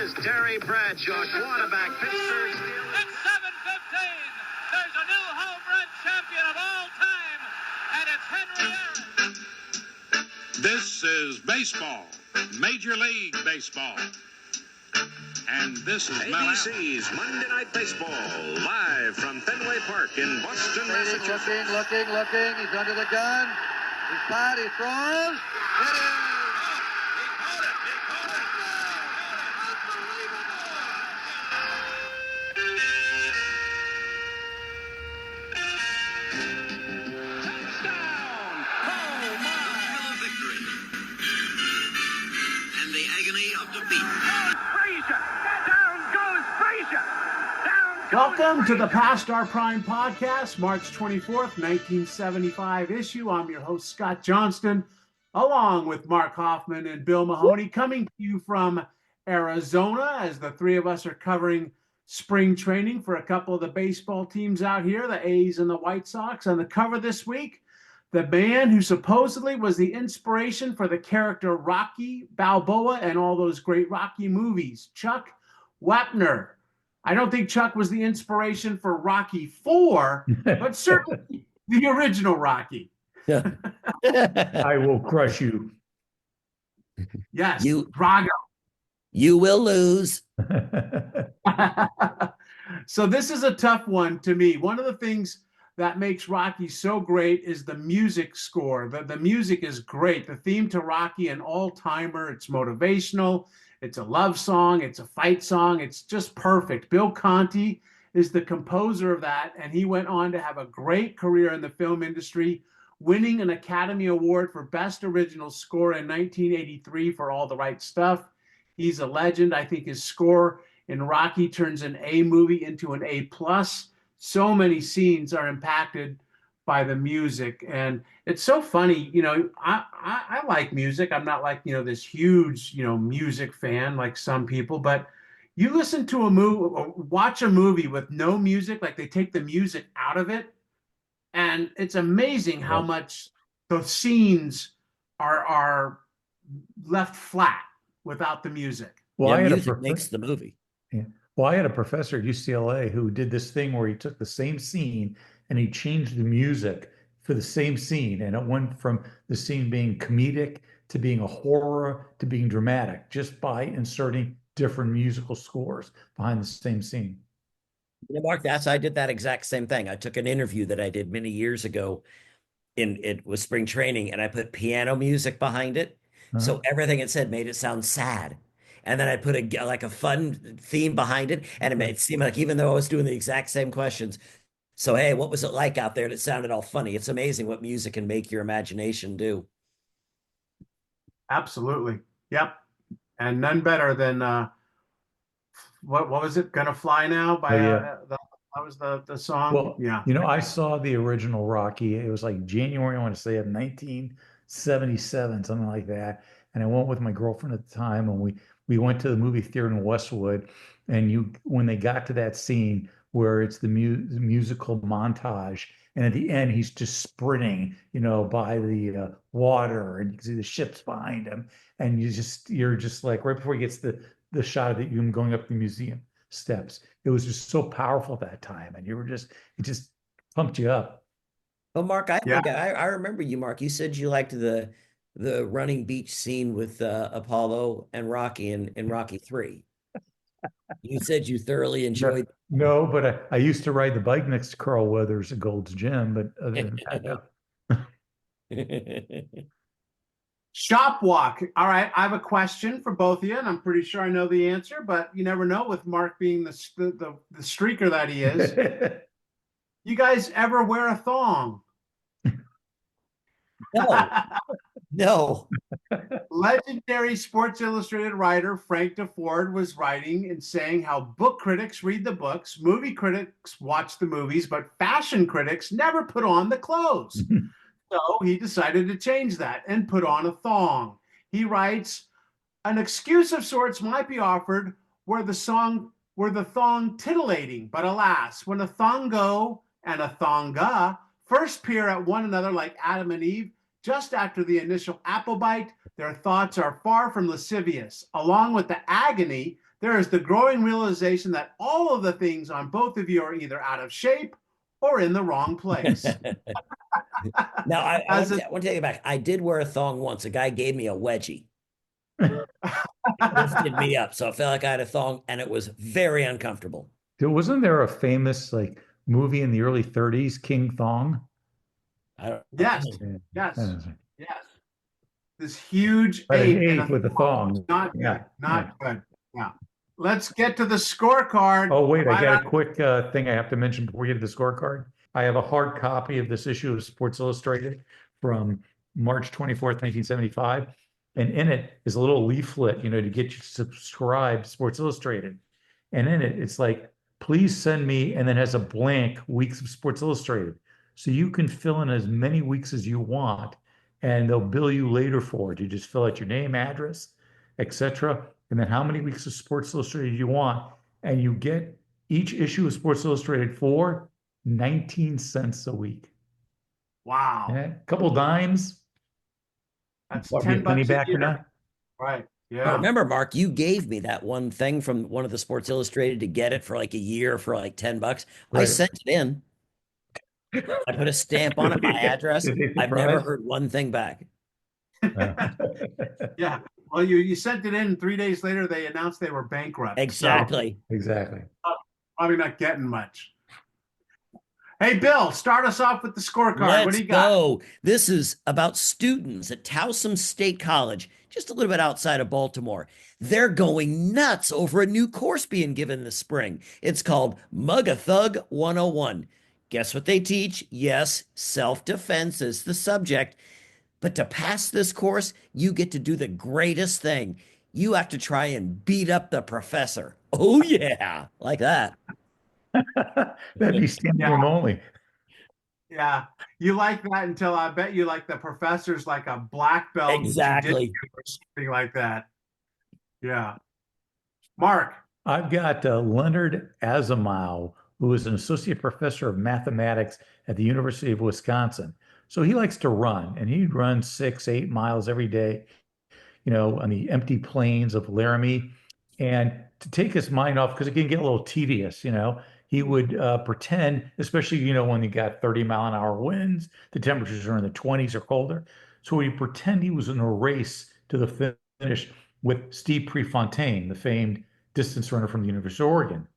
is Terry Bradshaw, quarterback, Pittsburgh Steelers. It's 7:15. There's a new home run champion of all time, and it's Henry Aaron. This is baseball, Major League Baseball. And this is ABC's Monday Night Baseball, live from Fenway Park in Boston, Massachusetts. Looking. He's under the gun. He's tied. He throws. It is. Welcome to the Past Our Prime podcast, March 24th, 1975 issue. I'm your host, Scott Johnston, along with Mark Hoffman and Bill Mahoney, coming to you from Arizona as the three of us are covering spring training for a couple of the baseball teams out here, the A's and the White Sox. On the cover this week, the man who supposedly was the inspiration for the character Rocky Balboa and all those great Rocky movies, Chuck Wepner. I don't think Chuck was the inspiration for Rocky IV, but certainly the original Rocky. I will crush you. Yes, Drago. You will lose. So this is a tough one to me. One of the things that makes Rocky so great is the music score. The music is great. The theme to Rocky, an all-timer. It's motivational. It's a love song. It's a fight song. It's just perfect. Bill Conti is the composer of that, and he went on to have a great career in the film industry, winning an Academy Award for Best Original Score in 1983 for All the Right Stuff. He's a legend. I think his score in Rocky turns an A movie into an A+. So many scenes are impacted by the music, and it's so funny. I like music. I'm not like this huge music fan like some people, but you listen to a movie or watch a movie with no music, like they take the music out of it, and it's amazing how much the scenes are left flat without the music. Well, music makes the movie. Yeah. Well, I had a professor at UCLA who did this thing where he took the same scene and he changed the music for the same scene. And it went from the scene being comedic to being a horror to being dramatic just by inserting different musical scores behind the same scene. Mark, I did that exact same thing. I took an interview that I did many years ago it was spring training, and I put piano music behind it. So everything it said made it sound sad. And then I put a fun theme behind it, and it made it seem like even though I was doing the exact same questions. So, hey, what was it like out there? And it sounded all funny. It's amazing what music can make your imagination do. Absolutely. Yep. And none better than, what was it? Gonna Fly Now by, that was the song. Well, yeah. I saw the original Rocky. It was like January, I want to say, of 1977, something like that. And I went with my girlfriend at the time, and we went to the movie theater in Westwood. And when they got to that scene where it's the musical montage, and at the end he's just sprinting, by the water, and you can see the ships behind him, and you're just like, right before he gets the shot of him going up the museum steps, it was just so powerful at that time, and it just pumped you up. Well, Mark, I remember you, Mark. You said you liked the running beach scene with Apollo and Rocky in Rocky III. You said you thoroughly enjoyed. No, but I used to ride the bike next to Carl Weathers at Gold's Gym. But other than that, Shop walk. All right, I have a question for both of you, and I'm pretty sure I know the answer, but you never know with Mark being the streaker that he is. You guys ever wear a thong? No. Legendary Sports Illustrated writer Frank DeFord was writing and saying how book critics read the books, movie critics watch the movies, but fashion critics never put on the clothes. So he decided to change that and put on a thong. He writes, an excuse of sorts might be offered were the thong titillating, but alas, when a thongo and a thonga first peer at one another like Adam and Eve, just after the initial apple bite, their thoughts are far from lascivious. Along with the agony, there is the growing realization that all of the things on both of you are either out of shape or in the wrong place. Now, I As want to take it back. I did wear a thong once. A guy gave me a wedgie. It lifted me up. So I felt like I had a thong and it was very uncomfortable. Wasn't there a famous like movie in the early 30s, King Thong? I don't Yes, Yeah. yes, yes. This huge But an ape in ape a with a thong. Not Yeah, good. Not good. Yeah. Let's get to the scorecard. Oh, wait, I Right got on. a quick thing I have to mention before we get to the scorecard. I have a hard copy of this issue of Sports Illustrated from March 24th, 1975. And in it is a little leaflet, to get you to subscribe to Sports Illustrated. And in it, it's like, please send me, and then has a blank weeks of Sports Illustrated. So you can fill in as many weeks as you want, and they'll bill you later for it. You just fill out your name, address, etc., and then how many weeks of Sports Illustrated you want, and you get each issue of Sports Illustrated for 19 cents a week. Wow. Yeah, a couple dimes. That's Bought me a 10 penny bucks a back or year. not? Right. I Yeah. remember, Mark, you gave me that one thing from one of the Sports Illustrated to get it for like a year for like 10 bucks. I Right. sent it in. I put a stamp on it, my address. Did they I've never surprise? heard one thing back. Yeah. Well, you sent it in, and 3 days later they announced they were bankrupt. So Exactly. Exactly. probably not getting much. Hey, Bill, start us off with the scorecard. What Let's do you got? go. This is about students at Towson State College, just a little bit outside of Baltimore. They're going nuts over a new course being given this spring. It's called Mug a Thug 101. Guess what they teach? Yes, self-defense is the subject. But to pass this course, you get to do the greatest thing. You have to try and beat up the professor. Oh, yeah, like that. That'd be standing room only. Yeah. You like that until I bet you like the professor's like a black belt in Exactly. jujitsu or something like that. Yeah. Mark. I've got Leonard Asamoah, who is an associate professor of mathematics at the University of Wisconsin. So he likes to run, and he runs 6, 8 miles every day, on the empty plains of Laramie. And to take his mind off, because it can get a little tedious, he would pretend, especially, when you got 30-mile-an-hour winds, the temperatures are in the 20s or colder. So he'd pretend he was in a race to the finish with Steve Prefontaine, the famed distance runner from the University of Oregon.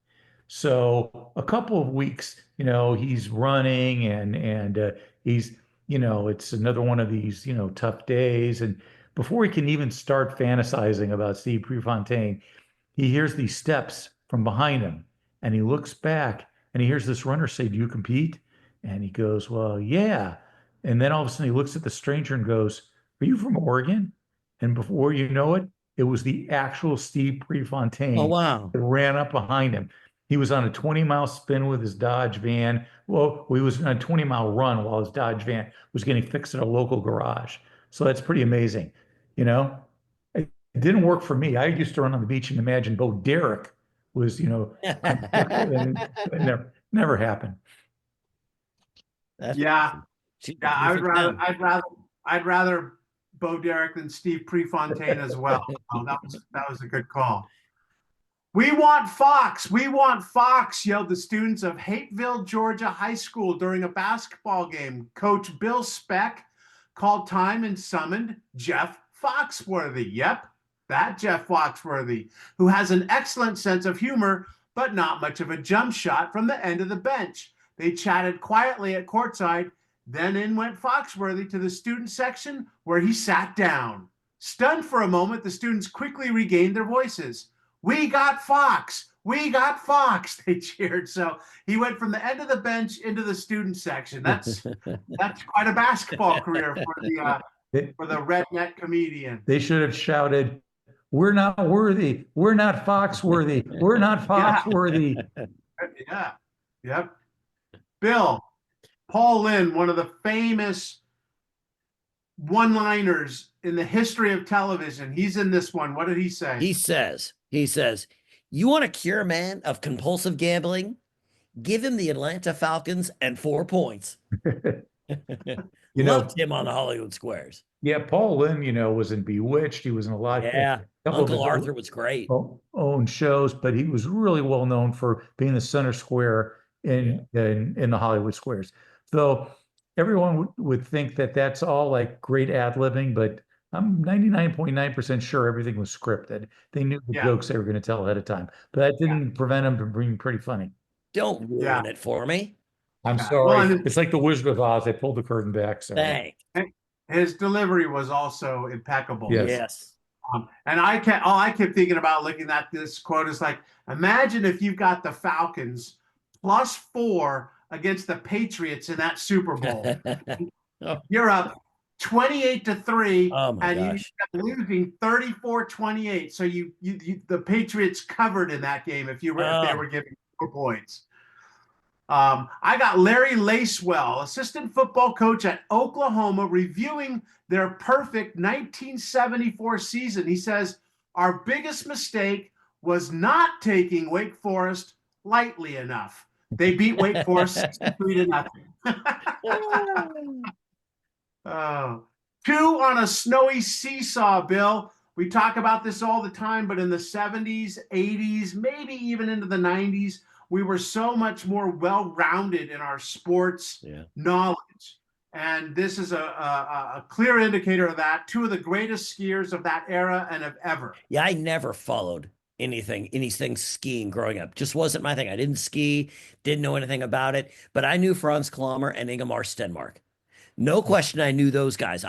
So a couple of weeks, he's running and he's, it's another one of these, tough days. And before he can even start fantasizing about Steve Prefontaine, he hears these steps from behind him, and he looks back and he hears this runner say, "Do you compete?" And he goes, "Well, yeah." And then all of a sudden he looks at the stranger and goes, "Are you from Oregon?" And before you know it, it was the actual Steve Prefontaine Oh, wow. that ran up behind him. He was on a 20-mile spin with his Dodge van. Well, he was on a 20-mile run while his Dodge van was getting fixed at a local garage. So that's pretty amazing. It didn't work for me. I used to run on the beach and imagine Bo Derek was, and it never happened. That's Yeah. awesome. She's Yeah, perfect. I'd rather Bo Derek than Steve Prefontaine as well. Oh, that was a good call. We want Fox. We want Fox, yelled the students of Hateville, Georgia High School during a basketball game. Coach Bill Speck called time and summoned Jeff Foxworthy. Yep, that Jeff Foxworthy, who has an excellent sense of humor, but not much of a jump shot from the end of the bench. They chatted quietly at courtside. Then in went Foxworthy to the student section, where he sat down. Stunned for a moment, the students quickly regained their voices. "We got Fox! We got Fox!" they cheered. So he went from the end of the bench into the student section. That's quite a basketball career for the redneck comedian. They should have shouted, "We're not worthy. We're not Foxworthy. We're not Foxworthy." Yeah. Yep. Bill, Paul Lynde, one of the famous one-liners in the history of television. He's in this one. What did he say? He says, "You want to cure a man of compulsive gambling? Give him the Atlanta Falcons and 4 points." You know, Loved him on the Hollywood Squares. Yeah, Paul Lynde, was in Bewitched. He was in a Yeah. couple of Uncle his Arthur was great. own shows, but he was really well known for being the center square in the Hollywood squares. So everyone would think that that's all like great ad-libbing, but I'm 99.9% sure everything was scripted. They knew the jokes they were going to tell ahead of time, but that didn't prevent them from being pretty funny. Don't ruin it for me. I'm Yeah. sorry. Well, It's like the Wizard of Oz. They pulled the curtain back. So Thanks. his delivery was also impeccable. Yes. Yes. And all I kept thinking about looking at this quote is like, imagine if you've got the Falcons +4 against the Patriots in that Super Bowl. You're up 28-3, Oh my and gosh. you're losing 34-28. So you the Patriots covered in that game if they were giving 4 points. I got Larry Lacewell, assistant football coach at Oklahoma, reviewing their perfect 1974 season. He says, our biggest mistake was not taking Wake Forest lightly enough. They beat Wake Forest 63-0. Oh. 2 on a snowy seesaw, Bill. We talk about this all the time, but in the 70s, 80s, maybe even into the 90s, we were so much more well-rounded in our sports knowledge. And this is a clear indicator of that. 2 of the greatest skiers of that era and of ever. Yeah, I never followed anything skiing growing up. Just wasn't my thing. I didn't ski, didn't know anything about it, but I knew Franz Klammer and Ingemar Stenmark. No question I knew those guys.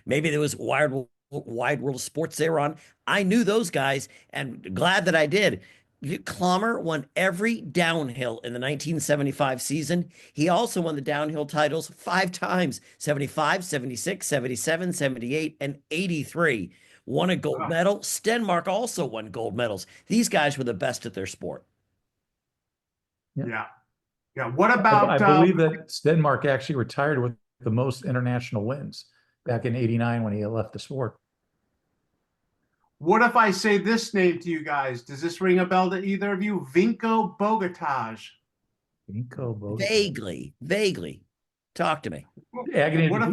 Maybe there was Wide World Sports they were on. I knew those guys and glad that I did. Klammer won every downhill in the 1975 season. He also won the downhill titles 5 times, 75, 76, 77, 78, and 83. Won a gold medal. Stenmark also won gold medals. These guys were the best at their sport. Yeah. What about... I believe that Stenmark actually retired with the most international wins back in '89 when he left the sport. What if I say this name to you guys? Does this ring a bell to either of you? Vinko Bogataj. Vinko Bogataj. Vaguely. Talk to me. Agony what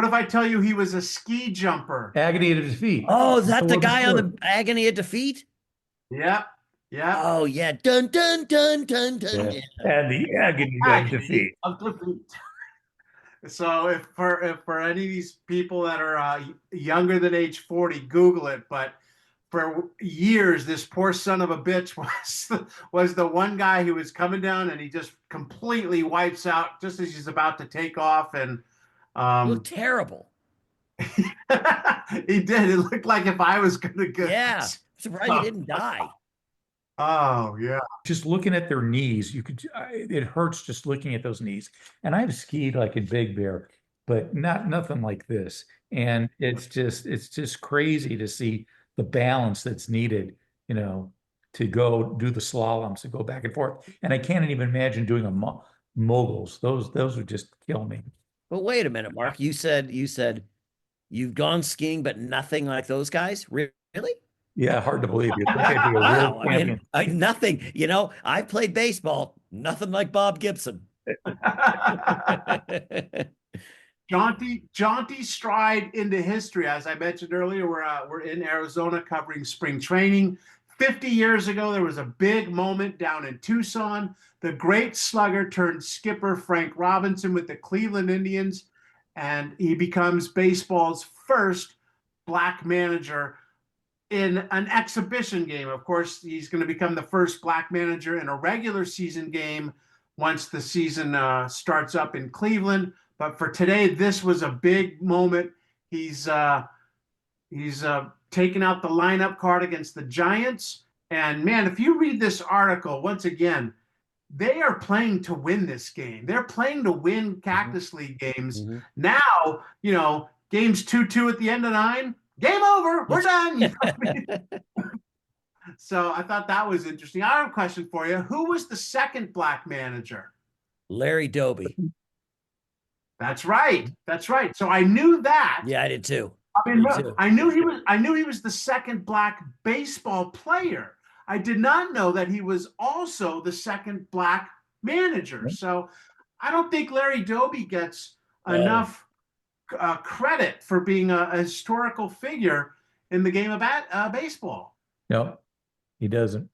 if I tell you he was a ski jumper? Agony of Defeat. Oh, is that the guy on the Agony of Defeat? Yep. Oh, yeah. Dun, dun, dun, dun, dun. Yeah. And the Agony of Defeat. So if for any of these people that are younger than age 40, Google it. But for years, this poor son of a bitch was the one guy who was coming down and he just completely wipes out just as he's about to take off. And looked terrible. He did. It looked like if I was going to go. Yeah. I'm surprised he didn't die. Oh, yeah. Just looking at their knees, it hurts just looking at those knees. And I've skied like in Big Bear, but nothing like this. And it's just crazy to see the balance that's needed, to go do the slaloms, to go back and forth. And I can't even imagine doing a moguls. Those would just kill me. But wait a minute, Mark. You said you've gone skiing, but nothing like those guys? Really? Yeah, hard to believe. You think I'd be a Wow. world champion. Nothing. I played baseball. Nothing like Bob Gibson. Jaunty stride into history. As I mentioned earlier, we're in Arizona covering spring training. 50 years ago, there was a big moment down in Tucson. The great slugger turned skipper Frank Robinson with the Cleveland Indians, and he becomes baseball's first black manager in an exhibition game. Of course, he's going to become the first black manager in a regular season game once the season starts up in Cleveland. But for today, this was a big moment. He's taken out the lineup card against the Giants. And man, if you read this article, once again, they are playing to win this game. They're playing to win Cactus League games. Mm-hmm. Now, games 2-2 at the end of 9. Game over. We're done. So I thought that was interesting. I have a question for you. Who was the second black manager? Larry Doby. That's right. So I knew that. Yeah, I did too. I knew he was the second black baseball player. I did not know that he was also the second black manager. So I don't think Larry Doby gets enough credit for being a historical figure in the game of baseball. No, he doesn't.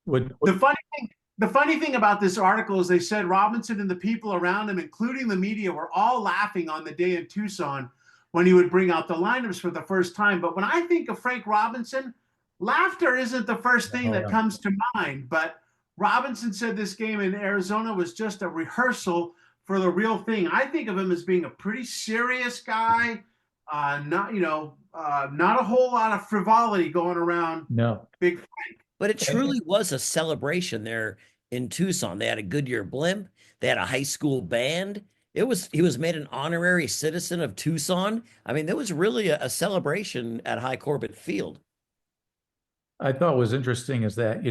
The funny thing about this article is they said Robinson and the people around him, including the media, were all laughing on the day in Tucson when he would bring out the lineups for the first time. But when I think of Frank Robinson, laughter isn't the first thing that comes to mind. But Robinson said this game in Arizona was just a rehearsal for the real thing. I think of him as being a pretty serious guy, not a whole lot of frivolity going around. No, Big Frank. But it truly was a celebration there in Tucson. They had a Goodyear blimp. They had a high school band. He was made an honorary citizen of Tucson. I mean, there was really a celebration at High Corbett Field. I thought was interesting is that,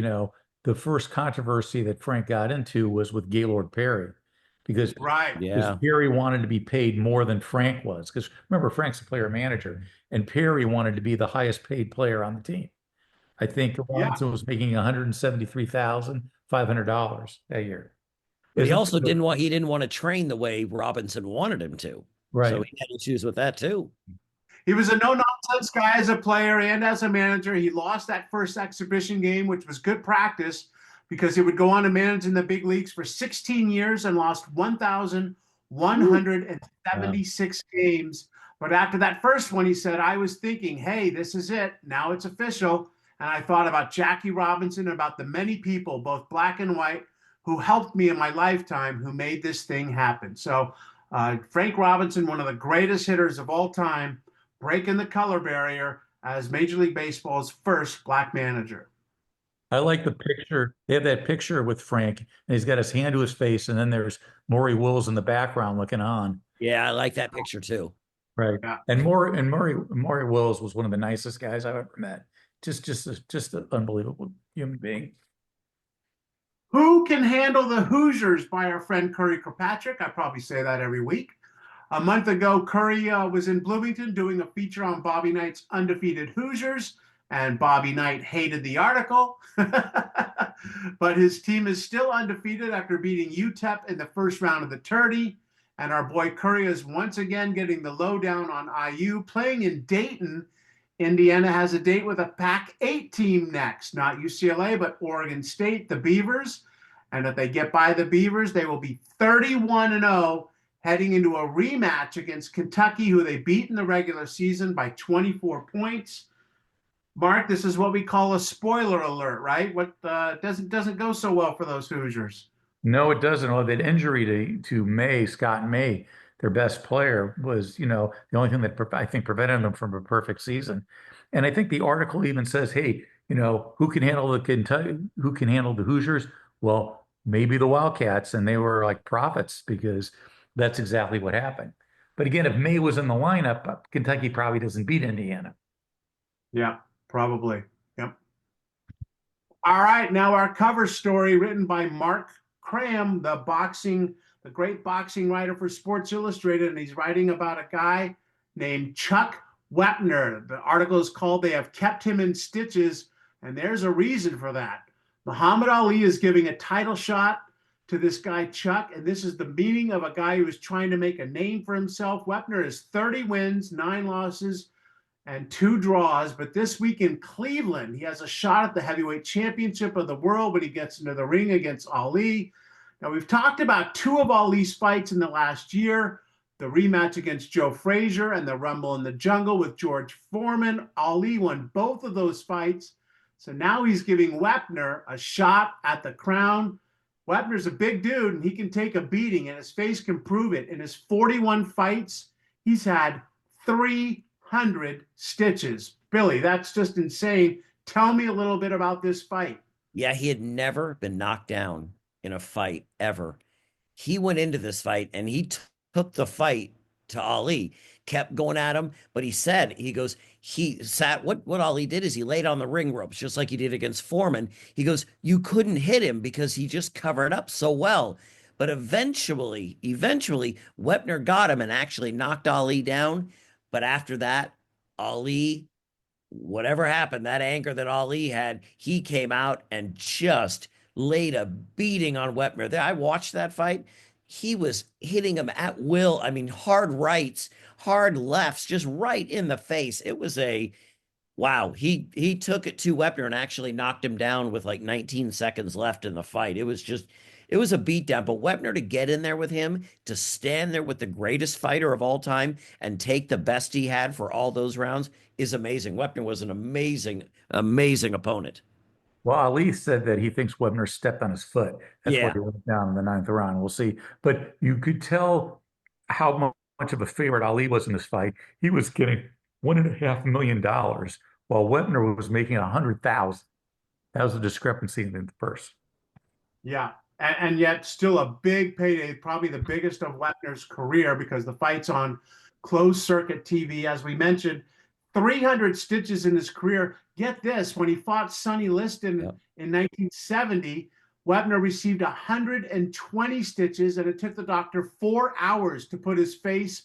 the first controversy that Frank got into was with Gaylord Perry because Perry wanted to be paid more than Frank was. Because remember, Frank's a player manager, and Perry wanted to be the highest paid player on the team. I think Robinson was making $173,500 that year. But he also didn't want to train the way Robinson wanted him to. Right. So he had issues with that too. He was a no-nonsense guy as a player and as a manager. He lost that first exhibition game, which was good practice because he would go on to manage in the big leagues for 16 years and lost 1,176 games. But after that first one, he said, I was thinking, hey, this is it. Now it's official. And I thought about Jackie Robinson and about the many people, both black and white, who helped me in my lifetime, who made this thing happen. So Frank Robinson, one of the greatest hitters of all time, breaking the color barrier as Major League Baseball's first black manager. I like the picture. They have that picture with Frank, and he's got his hand to his face, and then there's Maury Wills in the background looking on. Yeah, I like that picture too. Right. Yeah. And Maury Wills was one of the nicest guys I've ever met. Just an unbelievable human being. Who Can Handle the Hoosiers by our friend Curry Kirkpatrick. I probably say that every week. A month ago, Curry was in Bloomington doing a feature on Bobby Knight's undefeated Hoosiers, and Bobby Knight hated the article. But his team is still undefeated after beating UTEP in the first round of the Tourney. And our boy Curry is once again getting the lowdown on IU, playing in Dayton. Indiana has a date with a Pac-8 team next, not UCLA, but Oregon State, the Beavers. And if they get by the Beavers, they will be 31-0, heading into a rematch against Kentucky, who they beat in the regular season by 24 points. Mark, this is what we call a spoiler alert, right? What doesn't go so well for those Hoosiers. No, it doesn't. Oh, that injury to Scott May, their best player, was, the only thing that I think prevented them from a perfect season. And I think the article even says, hey, who can handle the Hoosiers? Well, maybe the Wildcats, and they were like prophets because that's exactly what happened. But again, if May was in the lineup, Kentucky probably doesn't beat Indiana. Yeah, probably. Yep. All right, now our cover story written by Mark Cram, the great boxing writer for Sports Illustrated, and he's writing about a guy named Chuck Wepner. The article is called "They Have Kept Him in Stitches," and there's a reason for that. Muhammad Ali is giving a title shot to this guy Chuck, and this is the meaning of a guy who is trying to make a name for himself. Wepner has 30 wins, 9 losses, and 2 draws, but this week in Cleveland, he has a shot at the heavyweight championship of the world when he gets into the ring against Ali. Now, we've talked about 2 of Ali's fights in the last year, the rematch against Joe Frazier and the Rumble in the Jungle with George Foreman. Ali won both of those fights, so now he's giving Wepner a shot at the crown. Wepner's a big dude, and he can take a beating, and his face can prove it. In his 41 fights, he's had 300 stitches. Billy, that's just insane. Tell me a little bit about this fight. Yeah, he had never been knocked down in a fight ever. He went into this fight and he took the fight to Ali, kept going at him, but he sat, what Ali did is he laid on the ring ropes, just like he did against Foreman. He goes, you couldn't hit him because he just covered up so well. But eventually, Wepner got him and actually knocked Ali down. But after that, Ali, whatever happened, that anger that Ali had, he came out and just laid a beating on Wepner. I watched that fight. he was hitting him at will. I mean, hard rights, hard lefts, just right in the face. It was a wow. He took it to Wepner and actually knocked him down with like 19 seconds left in the fight. It was a beatdown. But Wepner to get in there with him, to stand there with the greatest fighter of all time and take the best he had for all those rounds is amazing. Wepner was an amazing, amazing opponent. Well, Ali said that he thinks Webner stepped on his foot. That's why Yeah. he went down in the ninth round. We'll see. But you could tell how much of a favorite Ali was in this fight. He was getting $1.5 million, while Webner was making 100,000. That was a discrepancy in the purse. Yeah. And yet still a big payday, probably the biggest of Wepner's career because the fight's on closed circuit TV. As we mentioned, 300 stitches in his career. Get this, when he fought Sonny Liston in 1970, Wepner received 120 stitches, and it took the doctor 4 hours to put his face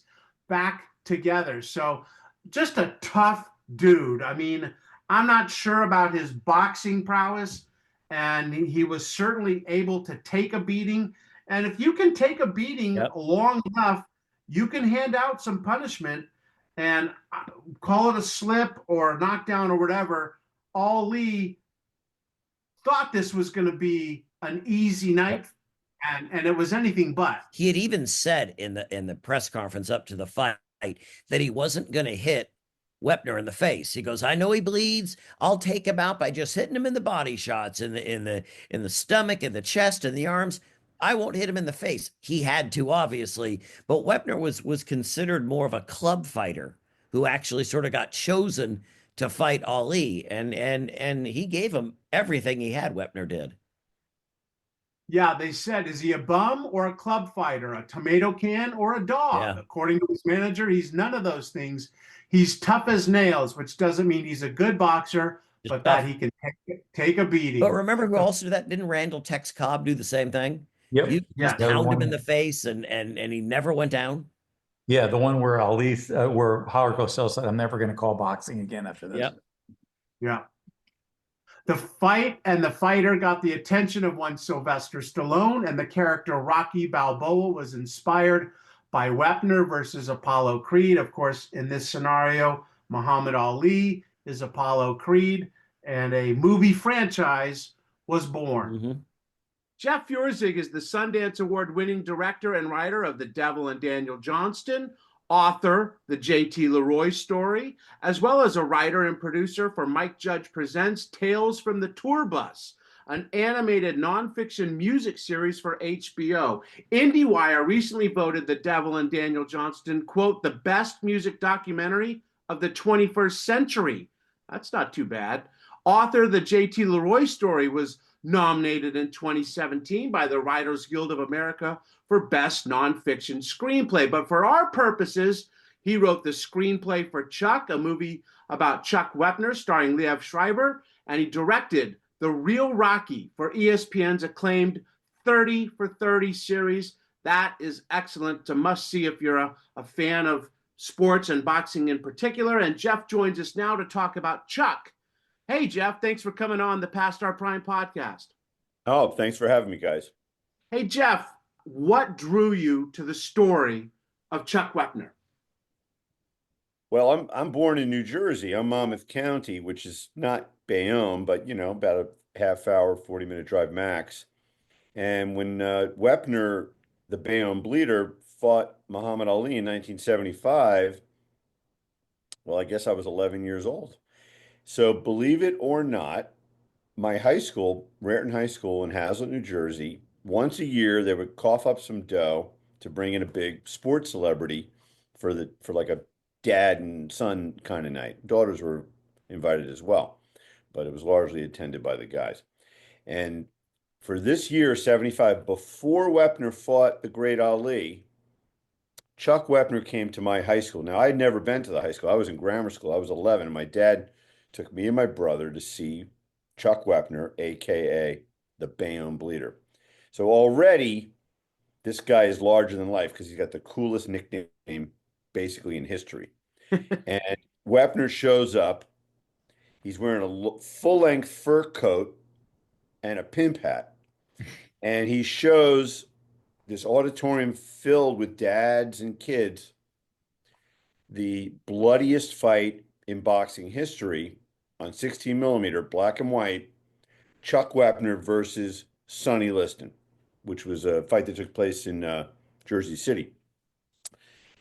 back together. So just a tough dude. I mean, I'm not sure about his boxing prowess, and he was certainly able to take a beating. And if you can take a beating long enough, you can hand out some punishment and call it a slip or knockdown or whatever. Ali thought this was going to be an easy night, and it was anything but. He had even said in the press conference up to the fight that he wasn't going to hit Wepner in the face. He goes, I know he bleeds. I'll take him out by just hitting him in the body shots, in the stomach, in the chest, in the arms. I won't hit him in the face. He had to, obviously, but Wepner was considered more of a club fighter who actually sort of got chosen to fight Ali, and he gave him everything he had. Wepner did. Yeah, they said, is he a bum or a club fighter, a tomato can or a dog? Yeah. According to his manager, he's none of those things. He's tough as nails, which doesn't mean he's a good boxer, but that he can take a beating. But remember who also did that? Didn't Randall Tex Cobb do the same thing? Yep. You just Yeah, pound him in the face, and he never went down. Yeah, the one where Ali, where Howard Cosell said, "I'm never going to call boxing again after this." Yep. Yeah. The fight and the fighter got the attention of one Sylvester Stallone, and the character Rocky Balboa was inspired by Wepner versus Apollo Creed. Of course, in this scenario, Muhammad Ali is Apollo Creed, and a movie franchise was born. Mm-hmm. Jeff Feuerzig is the Sundance Award-winning director and writer of The Devil and Daniel Johnston, author, The J.T. Leroy Story, as well as a writer and producer for Mike Judge Presents Tales from the Tour Bus, an animated nonfiction music series for HBO. IndieWire recently voted The Devil and Daniel Johnston, quote, the best music documentary of the 21st century. That's not too bad. Author The J.T. Leroy Story was nominated in 2017 by the Writers Guild of America for Best Nonfiction Screenplay. But for our purposes, he wrote the screenplay for Chuck, a movie about Chuck Wepner starring Liev Schreiber, and he directed The Real Rocky for ESPN's acclaimed 30 for 30 series. That is excellent. It's a must-see if you're a fan of sports and boxing in particular. And Jeff joins us now to talk about Chuck. Hey, Jeff, thanks for coming on the Past Our Prime podcast. Oh, thanks for having me, guys. Hey, Jeff, what drew you to the story of Chuck Wepner? Well, I'm born in New Jersey. I'm Monmouth County, which is not Bayonne, but, about a half hour, 40-minute drive max. And when Wepner, the Bayonne bleeder, fought Muhammad Ali in 1975, well, I guess I was 11 years old. So believe it or not, my high school, Raritan High School in Hazlet, New Jersey, once a year they would cough up some dough to bring in a big sports celebrity for like a dad and son kind of night. Daughters were invited as well, but it was largely attended by the guys. And for this year, 75, before Wepner fought the great Ali, Chuck Wepner came to my high school. Now, I had never been to the high school. I was in grammar school. I was 11, and my dad took me and my brother to see Chuck Wepner, a.k.a. the Bayonne Bleeder. So already, this guy is larger than life because he's got the coolest nickname basically in history. And Wepner shows up. He's wearing a full-length fur coat and a pimp hat. And he shows this auditorium filled with dads and kids, the bloodiest fight in boxing history on 16 millimeter, black and white, Chuck Wepner versus Sonny Liston, which was a fight that took place in Jersey City.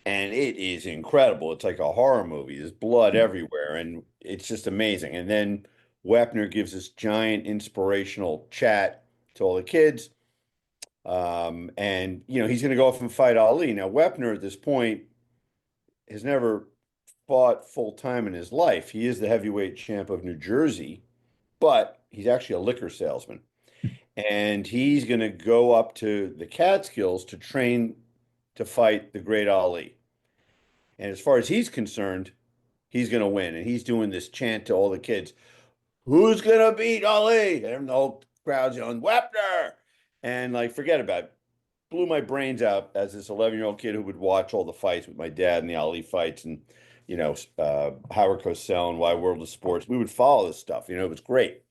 And it is incredible. It's like a horror movie. There's blood everywhere, and it's just amazing. And then Wepner gives this giant inspirational chat to all the kids. And he's going to go off and fight Ali. Now, Wepner at this point has never fought full time in his life. He is the heavyweight champ of New Jersey, but he's actually a liquor salesman. And he's going to go up to the Catskills to train to fight the great Ali. And as far as he's concerned, he's going to win. And he's doing this chant to all the kids, who's going to beat Ali? And the whole crowd's yelling, Wepner! And like, forget about it. Blew my brains out as this 11-year-old kid who would watch all the fights with my dad and the Ali fights and, Howard Cosell and Wide World of Sports. We would follow this stuff. It was great.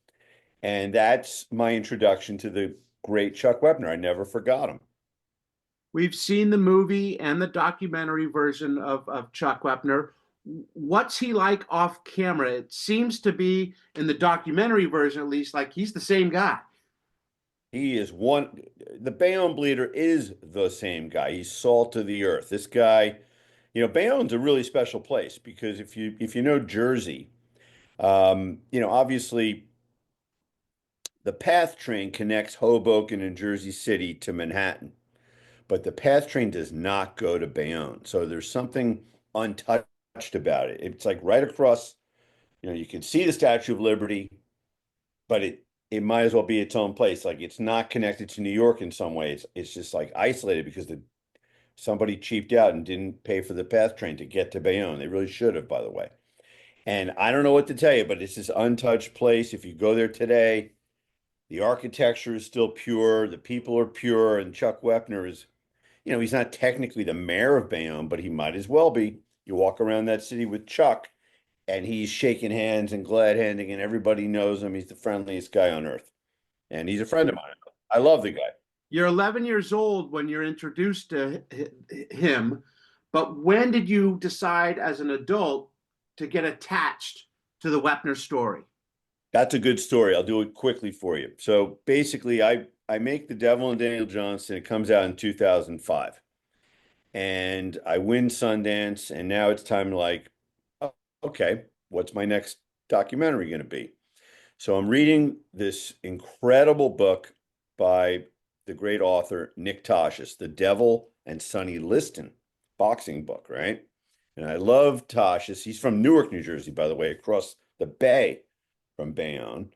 And that's my introduction to the great Chuck Wepner. I never forgot him. We've seen the movie and the documentary version of Chuck Wepner. What's he like off camera? It seems to be, in the documentary version at least, like he's the same guy. He is the Bayonne Bleeder is the same guy. He's salt of the earth. This guy, Bayonne's a really special place because if you know Jersey, obviously the PATH train connects Hoboken and Jersey City to Manhattan, but the PATH train does not go to Bayonne. So there's something untouched about it. It's like right across, you can see the Statue of Liberty, but it might as well be its own place. Like it's not connected to New York in some ways. It's just like isolated because somebody cheaped out and didn't pay for the PATH train to get to Bayonne. They really should have, by the way. And I don't know what to tell you, but it's this untouched place. If you go there today, the architecture is still pure. The people are pure. And Chuck Wepner is, he's not technically the mayor of Bayonne, but he might as well be. You walk around that city with Chuck, and he's shaking hands and glad handing, and everybody knows him. He's the friendliest guy on earth. And he's a friend of mine. I love the guy. You're 11 years old when you're introduced to him, but when did you decide as an adult to get attached to the Wepner story? That's a good story. I'll do it quickly for you. So basically, I make The Devil and Daniel Johnston. It comes out in 2005. And I win Sundance, and now it's time to like, okay, what's my next documentary going to be? So I'm reading this incredible book by the great author Nick Tosches, The Devil and Sonny Liston boxing book, right? And I love Tosches. He's from Newark, New Jersey, by the way, across the bay from Bayonne.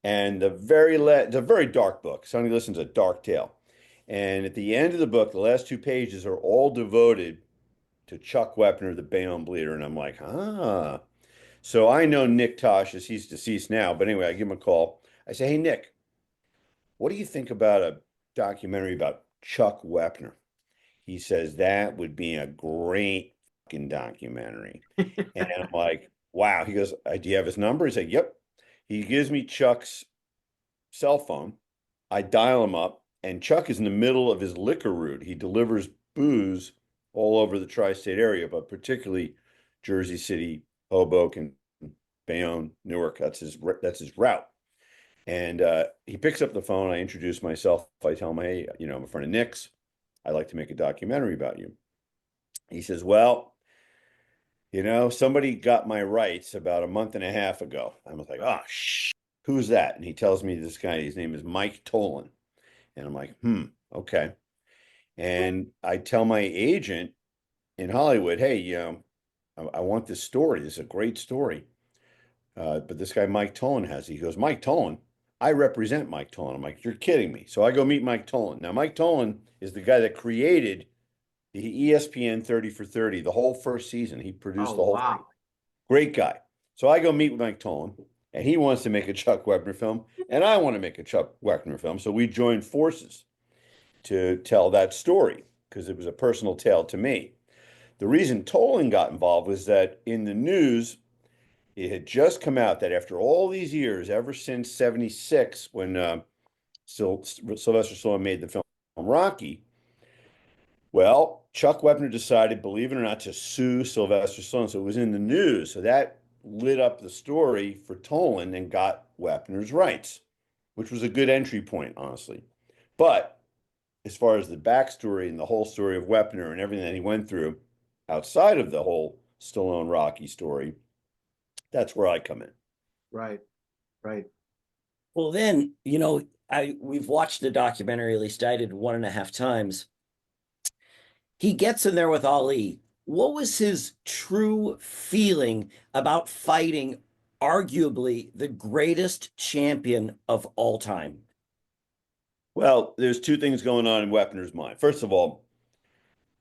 And it's a very dark book. Sonny Liston's a dark tale. And at the end of the book, the last 2 pages are all devoted to Chuck Wepner, the Bayonne Bleeder. And I'm like, So I know Nick Tosches. He's deceased now. But anyway, I give him a call. I say, hey, Nick, what do you think about a documentary about Chuck Wepner? He says, that would be a great fucking documentary. And I'm like, wow. He goes, do you have his number? He said, yep. He gives me Chuck's cell phone. I dial him up, and Chuck is in the middle of his liquor route. He delivers booze all over the tri-state area, but particularly Jersey City, Hoboken, Bayonne, Newark. That's his route. And he picks up the phone. I introduce myself. I tell him, hey, I'm a friend of Nick's. I'd like to make a documentary about you. He says, well, somebody got my rights about a month and a half ago. I was like, oh, who's that? And he tells me this guy, his name is Mike Tolan. And I'm like, okay. And I tell my agent in Hollywood, hey, I want this story. This is a great story. But this guy, Mike Tolan, has it. He goes, Mike Tolan? I represent Mike Tolan. I'm like, you're kidding me. So I go meet Mike Tolan. Now, Mike Tolan is the guy that created the ESPN 30 for 30, the whole first season. He produced the whole thing. Great guy. So I go meet with Mike Tolan, and he wants to make a Chuck Wepner film, and I want to make a Chuck Wepner film. So we joined forces to tell that story because it was a personal tale to me. The reason Tolan got involved was that in the news, it had just come out that after all these years, ever since 76, when Sylvester Stallone made the film Rocky, Well, Chuck Wepner decided, believe it or not, to sue Sylvester Stallone. So it was in the news. So that lit up the story for Toland and got Wepner's rights, which was a good entry point, honestly. But as far as the backstory and the whole story of Wepner and everything that he went through outside of the whole Stallone Rocky story, that's where I come in. Right. Right. Well, then, you know, we've watched the documentary, at least I did 1.5 times. He gets in there with Ali. What was his true feeling about fighting arguably the greatest champion of all time? Well, there's two things going on in Wepner's mind. First of all,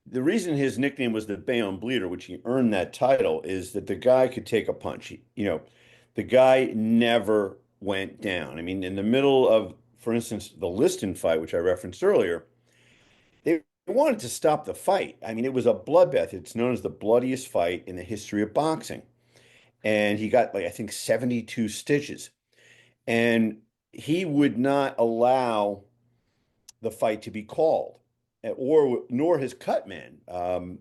the reason his nickname was the Bayonne Bleeder, which he earned that title, is that the guy could take a punch. The guy never went down. I mean, in the middle of, for instance, the Liston fight, which I referenced earlier, they wanted to stop the fight. I mean, it was a bloodbath. It's known as the bloodiest fight in the history of boxing. And he got, like, I think 72 stitches. And he would not allow the fight to be called, or nor his cut man. I'm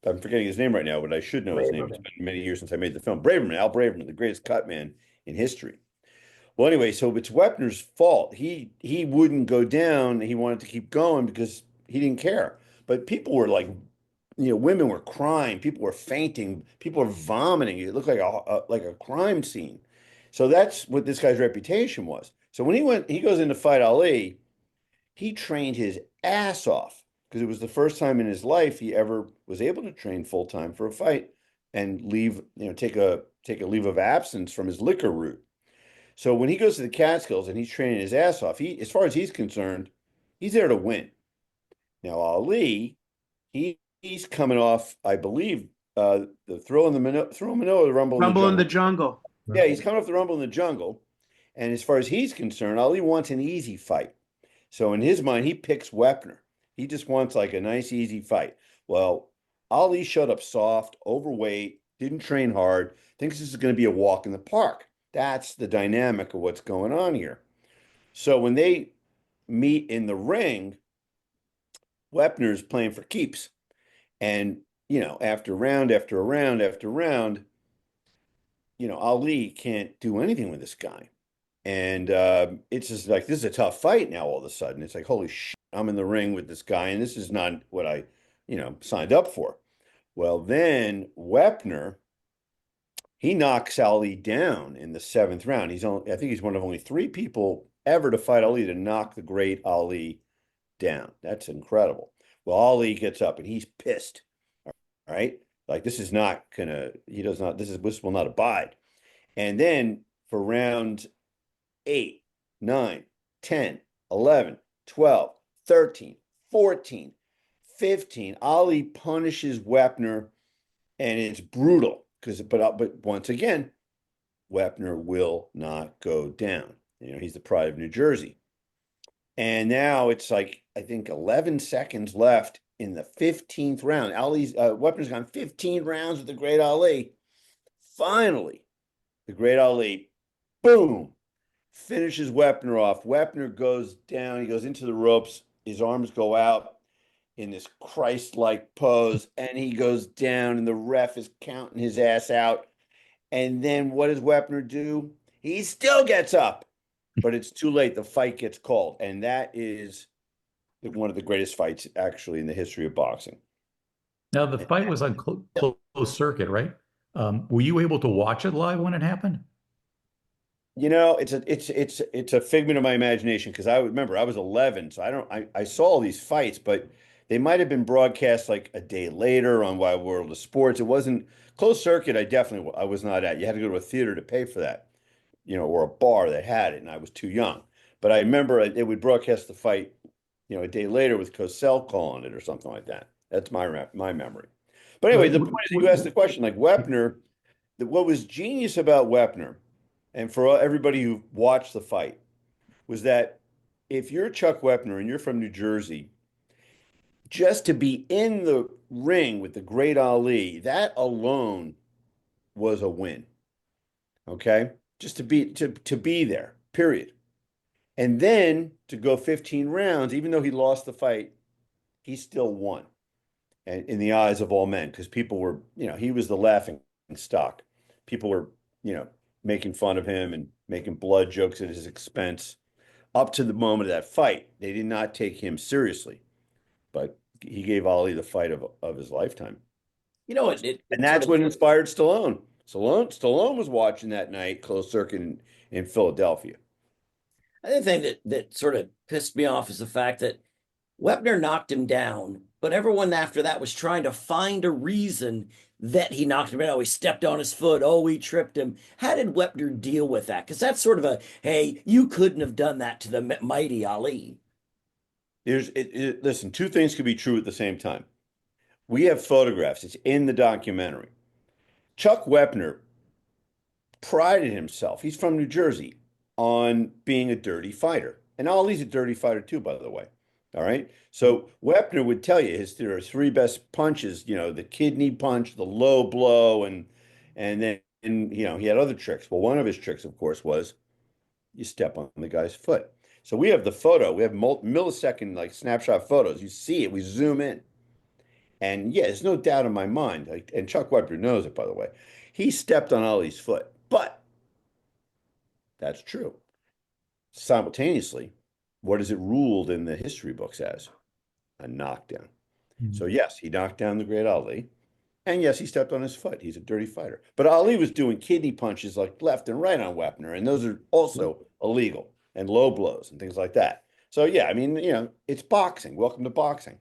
forgetting his name right now, but I should know his name. It's been many years since I made the film. Braverman, Al Braverman, the greatest cut man in history. Well, anyway, so it's Wepner's fault. He wouldn't go down. He wanted to keep going because he didn't care. But people were like, women were crying, people were fainting, people were vomiting. It looked like a crime scene. So that's what this guy's reputation was. So when he goes in to fight Ali, he trained his ass off because it was the first time in his life he ever was able to train full time for a fight and leave, take a leave of absence from his liquor route. So when he goes to the Catskills and he's training his ass off, as far as he's concerned, he's there to win. Now Ali, he's coming off, I believe, the Thrill in Manila, the Rumble in the Jungle. Yeah, he's coming off the Rumble in the Jungle. And as far as he's concerned, Ali wants an easy fight. So in his mind, he picks Wepner. He just wants like a nice, easy fight. Well, Ali showed up soft, overweight, didn't train hard, thinks this is going to be a walk in the park. That's the dynamic of what's going on here. So when they meet in the ring, Wepner's playing for keeps. And, after round after round after round, Ali can't do anything with this guy. And it's just like, this is a tough fight now all of a sudden. It's like, holy shit, I'm in the ring with this guy, and this is not what I, signed up for. Well, then Wepner, he knocks Ali down in the 7th round. I think he's one of only 3 people ever to fight Ali to knock the great Ali down. That's incredible. Well, Ali gets up and he's pissed. All right. Like, this will not abide. And then for round 8, 9, 10, 11, 12, 13, 14, 15, Ali punishes Wepner, and it's brutal but once again, Wepner will not go down. He's the pride of New Jersey. And now it's like, I think 11 seconds left in the 15th round. Wepner's gone 15 rounds with the great Ali. Finally, the great Ali, boom, finishes Wepner off. Wepner goes down. He goes into the ropes. His arms go out in this Christ-like pose, and he goes down, and the ref is counting his ass out. And then what does Wepner do? He still gets up, but it's too late. The fight gets called, and that is one of the greatest fights, actually, in the history of boxing. Now, the fight was on closed circuit, right? Were you able to watch it live when it happened? It's a figment of my imagination, because I remember I was 11, so I saw all these fights, but they might have been broadcast like a day later on Wide World of Sports. It wasn't closed circuit. I was not at. You had to go to a theater to pay for that, or a bar that had it, and I was too young. But I remember it would broadcast the fight, a day later with Cosell calling it or something like that. That's my memory. But anyway, the point is, you asked the question, like Wepner, what was genius about Wepner, and for everybody who watched the fight, was that if you're Chuck Wepner and you're from New Jersey, just to be in the ring with the great Ali, that alone was a win. Okay? Just to be there, period. And then to go 15 rounds, even though he lost the fight, he still won, and in the eyes of all men, because people were, he was the laughing stock. People were, making fun of him and making blood jokes at his expense up to the moment of that fight. They did not take him seriously, but he gave Ali the fight of his lifetime. And that's what inspired Stallone. Stallone was watching that night, closed circuit in Philadelphia. The thing that sort of pissed me off is the fact that Wepner knocked him down, but everyone after that was trying to find a reason that he knocked him down. Oh, he stepped on his foot. Oh, he tripped him. How did Wepner deal with that? Because that's sort of a, hey, you couldn't have done that to the mighty Ali. Listen, two things could be true at the same time. We have photographs. It's in the documentary. Chuck Wepner prided himself. He's from New Jersey on being a dirty fighter. And Ali's a dirty fighter too, by the way. All right. So Wepner would tell you there are three best punches, the kidney punch, the low blow, and then he had other tricks. Well, one of his tricks, of course, was you step on the guy's foot. So we have the photo. We have millisecond like snapshot photos. You see it. We zoom in. And yeah, there's no doubt in my mind, and Chuck Wepner knows it, by the way. He stepped on Ali's foot, but that's true. Simultaneously, what is it ruled in the history books as? A knockdown. Mm-hmm. So yes, he knocked down the great Ali, and yes, he stepped on his foot. He's a dirty fighter. But Ali was doing kidney punches like left and right on Wepner, and those are also illegal, and low blows and things like that. So yeah, I mean, it's boxing. Welcome to boxing.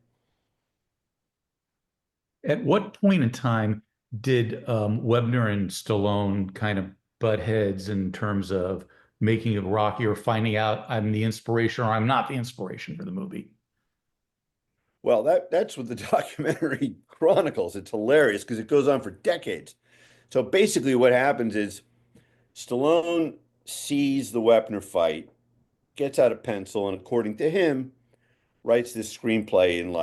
At what point in time did Webner and Stallone kind of butt heads in terms of making it Rocky, or finding out I'm the inspiration or I'm not the inspiration for the movie? Well, that's what the documentary chronicles. It's hilarious because it goes on for decades. So basically what happens is Stallone sees the Wepner fight, gets out a pencil, and according to him, writes this screenplay in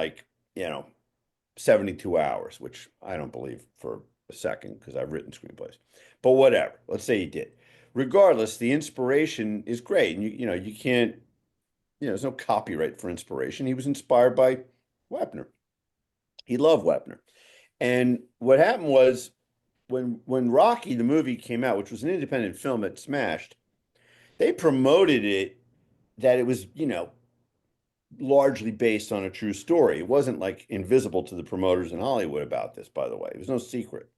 72 hours, which I don't believe for a second because I've written screenplays. But whatever. Let's say he did. Regardless, the inspiration is great. And you can't, there's no copyright for inspiration. He was inspired by Wepner. He loved Wepner. And what happened was when Rocky, the movie, came out, which was an independent film that smashed, they promoted it that it was, largely based on a true story. It wasn't like invisible to the promoters in Hollywood about this, by the way. It was no secret.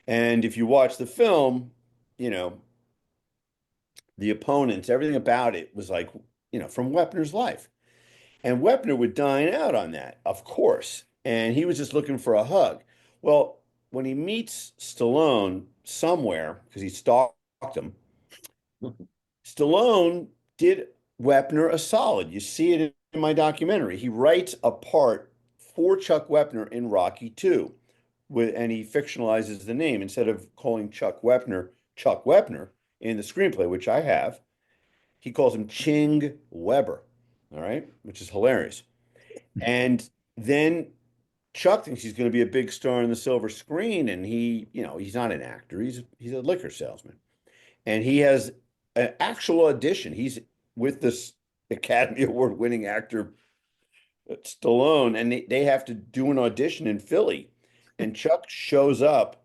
And if you watch the film, the opponents, everything about it was like, from Wepner's life. And Wepner would dine out on that, of course. And he was just looking for a hug. Well, when he meets Stallone somewhere, because he stalked him, Stallone did Wepner a solid. You see it in my documentary. He writes a part for Chuck Wepner in Rocky II, and he fictionalizes the name. Instead of calling Chuck Wepner in the screenplay, which I have, he calls him Ching Weber, all right, which is hilarious. And then Chuck thinks he's going to be a big star on the silver screen, and he's not an actor. He's a liquor salesman. And he has an actual audition. He's with this Academy Award winning actor Stallone, and they have to do an audition in Philly. And Chuck shows up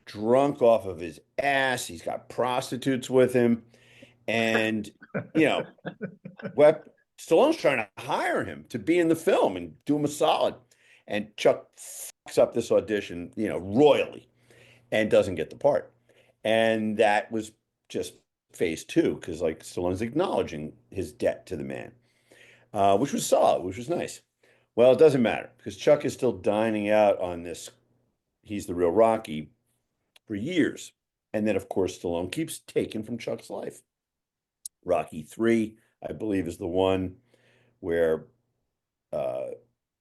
drunk off of his ass. He's got prostitutes with him. And, Stallone's trying to hire him to be in the film and do him a solid. And Chuck fucks up this audition, royally, and doesn't get the part. And that was just phase two, because Stallone's acknowledging his debt to the man, which was solid, which was nice. Well, it doesn't matter because Chuck is still dining out on this. He's the real Rocky for years. And then, of course, Stallone keeps taking from Chuck's life. Rocky III, I believe, is the one where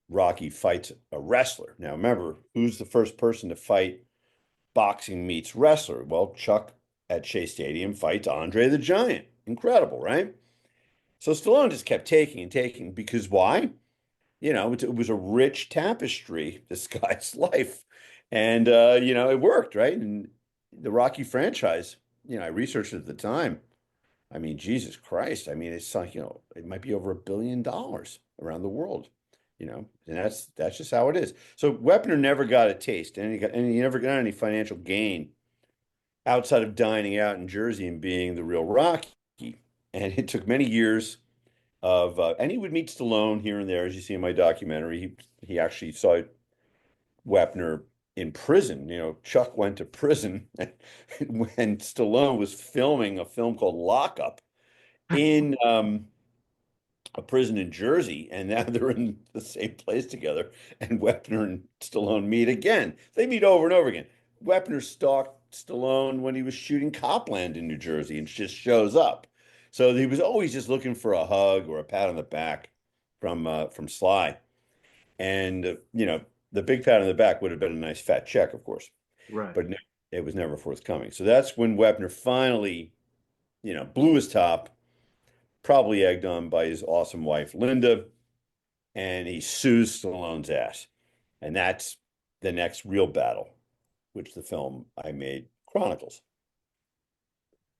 Rocky fights a wrestler. Now, remember, who's the first person to fight boxing meets wrestler? Well, Chuck at Shea Stadium fights Andre the Giant. Incredible, right? So Stallone just kept taking and taking because why? It was a rich tapestry, this guy's life. And, it worked, right? And the Rocky franchise, I researched it at the time. I mean, Jesus Christ. I mean, it's like, it might be over $1 billion around the world. and that's just how it is. So Wepner never got a taste, and he never got any financial gain outside of dining out in Jersey and being the real Rocky. And it took many years and he would meet Stallone here and there, as you see in my documentary. He actually saw Wepner in prison. Chuck went to prison when Stallone was filming a film called Lockup in a prison in Jersey, and now they're in the same place together. And Wepner and Stallone meet again. They meet over and over again. Wepner stalked Stallone when he was shooting Copland in New Jersey and just shows up. So he was always just looking for a hug or a pat on the back from Sly. And the big pat on the back would have been a nice fat check, of course. Right. But it was never forthcoming. So that's when Wepner finally, blew his top, probably egged on by his awesome wife, Linda, and he sues Stallone's ass. And that's the next real battle, which the film I made chronicles.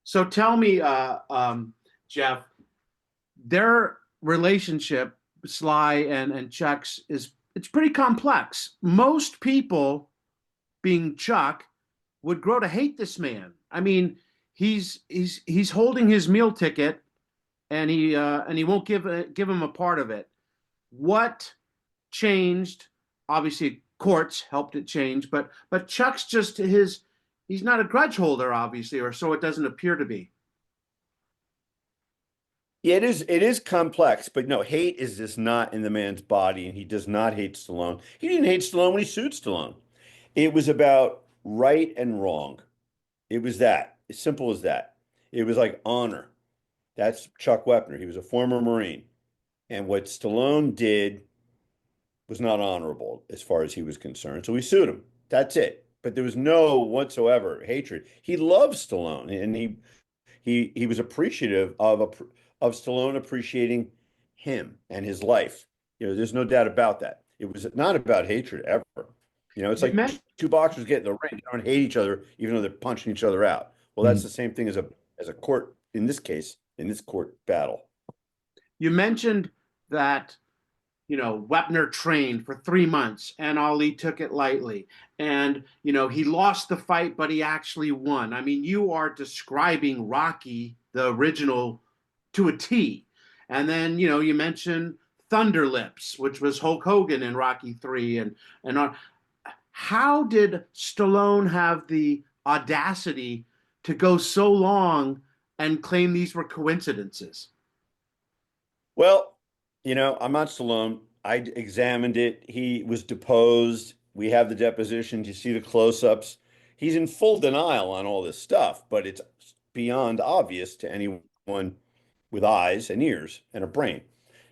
So tell me, Jeff, their relationship, Sly and Chuck's, it's pretty complex. Most people, being Chuck, would grow to hate this man. I mean, he's holding his meal ticket, and he won't give him a part of it. What changed? Obviously, courts helped it change, but Chuck's just he's not a grudge holder, obviously, or so it doesn't appear to be. Yeah, it is complex, but no, hate is just not in the man's body, and he does not hate Stallone. He didn't hate Stallone when he sued Stallone. It was about right and wrong. It was that, as simple as that. It was like honor. That's Chuck Wepner. He was a former Marine. And what Stallone did was not honorable as far as he was concerned. So we sued him. That's it. But there was no whatsoever hatred. He loved Stallone, and he was appreciative of Stallone appreciating him and his life. There's no doubt about that. It was not about hatred ever. It's like two boxers get in the ring. They don't hate each other, even though they're punching each other out. Well, that's the same thing as a court, in this case, in this court battle. You mentioned that, Wepner trained for 3 months and Ali took it lightly. And, he lost the fight, but he actually won. I mean, you are describing Rocky, the original, to a T. And then, you mentioned Thunder Lips, which was Hulk Hogan in Rocky 3. And how did Stallone have the audacity to go so long and claim these were coincidences? Well, I'm not Stallone. I examined it. He was deposed. We have the deposition. You see the close-ups. He's in full denial on all this stuff, but it's beyond obvious to anyone with eyes and ears and a brain.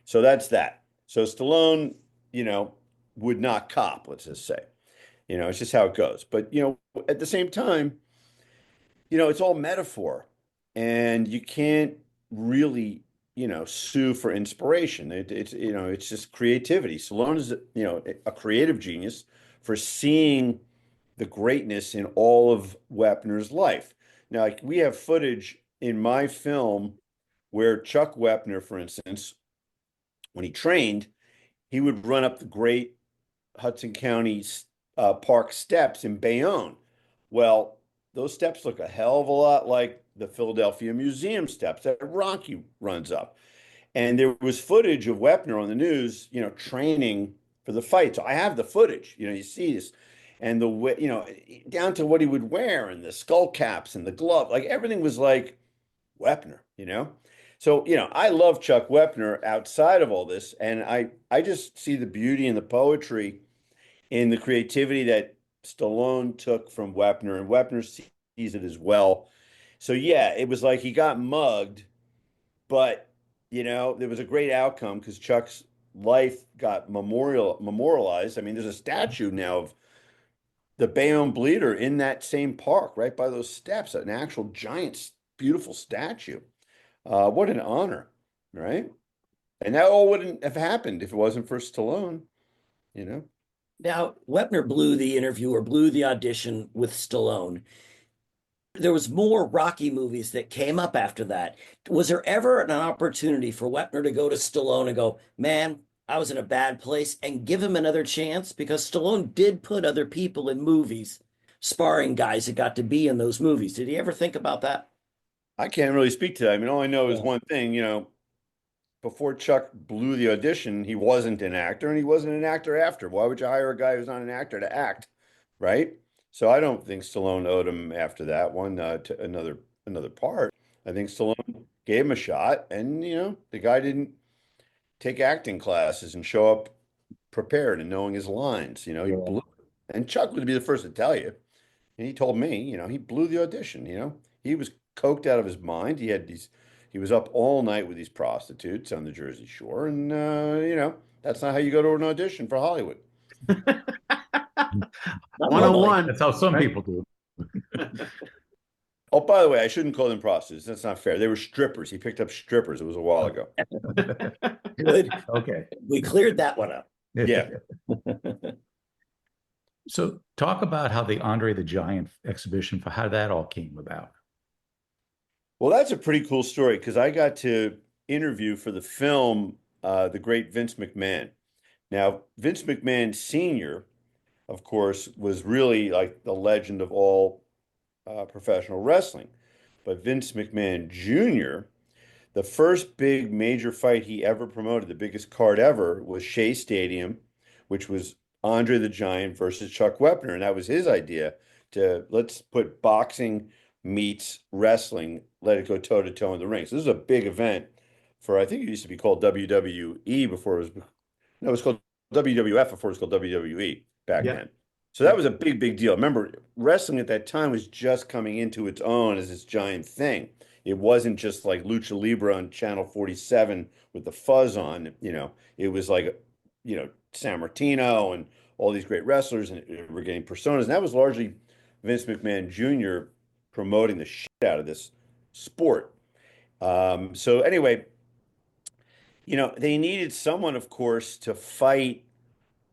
So that's that. So Stallone, would not cop, let's just say. It's just how it goes. But, at the same time, it's all metaphor, and you can't really sue for inspiration. It's just creativity. Stallone is a creative genius for seeing the greatness in all of Wepner's life. Now, like, we have footage in my film where Chuck Wepner, for instance, when he trained, he would run up the great Hudson County Park steps in Bayonne. Well, those steps look a hell of a lot like the Philadelphia Museum steps that Rocky runs up. And there was footage of Wepner on the news, training for the fight. So I have the footage, you see this, and the way, down to what he would wear and the skull caps and the glove, like everything was like Wepner, So, I love Chuck Wepner outside of all this. And I just see the beauty and the poetry in the creativity that Stallone took from Wepner, and Wepner sees it as well. So yeah, it was like he got mugged, but there was a great outcome because Chuck's life got memorialized. I mean, there's a statue now of the Bayonne Bleeder in that same park, right by those steps, an actual giant, beautiful statue. What an honor, right? And that all wouldn't have happened if it wasn't for Stallone, Now, Wepner blew the interview or blew the audition with Stallone. There was more Rocky movies that came up after that. Was there ever an opportunity for Wepner to go to Stallone and go, man, I was in a bad place and give him another chance because Stallone did put other people in movies, sparring guys that got to be in those movies. Did he ever think about that? I can't really speak to that. I mean, all I know is Yeah. one thing, before Chuck blew the audition, he wasn't an actor and he wasn't an actor after. Why would you hire a guy who's not an actor to act, right? So I don't think Stallone owed him after that one to another part. I think Stallone gave him a shot, and the guy didn't take acting classes and show up prepared and knowing his lines. He Yeah. blew it. And Chuck would be the first to tell you. And he told me, he blew the audition. He was coked out of his mind. He was up all night with these prostitutes on the Jersey Shore, and that's not how you go to an audition for Hollywood. Not 101. That's how some people do. Oh, by the way, I shouldn't call them prostitutes. That's not fair. They were strippers. He picked up strippers. It was a while ago. Good. Okay. We cleared that one up. Yeah. So talk about how the Andre the Giant exhibition, for how that all came about. Well, that's a pretty cool story because I got to interview for the film the great Vince McMahon. Now, Vince McMahon Sr., of course, was really like the legend of all professional wrestling. But Vince McMahon Jr., the first big major fight he ever promoted, the biggest card ever, was Shea Stadium, which was Andre the Giant versus Chuck Wepner. And that was his idea to let's put boxing meets wrestling, let it go toe to toe in the ring. So this is a big event for, I think it used to be called WWE before it was, no, it was called WWF before it was called WWE back then. So that was a big, big deal. Remember, wrestling at that time was just coming into its own as this giant thing. It wasn't just like Lucha Libre on Channel 47 with the fuzz on, it was like, San Martino and all these great wrestlers, and we're getting personas. And that was largely Vince McMahon Jr. promoting the shit out of this sport. So anyway, they needed someone, of course, to fight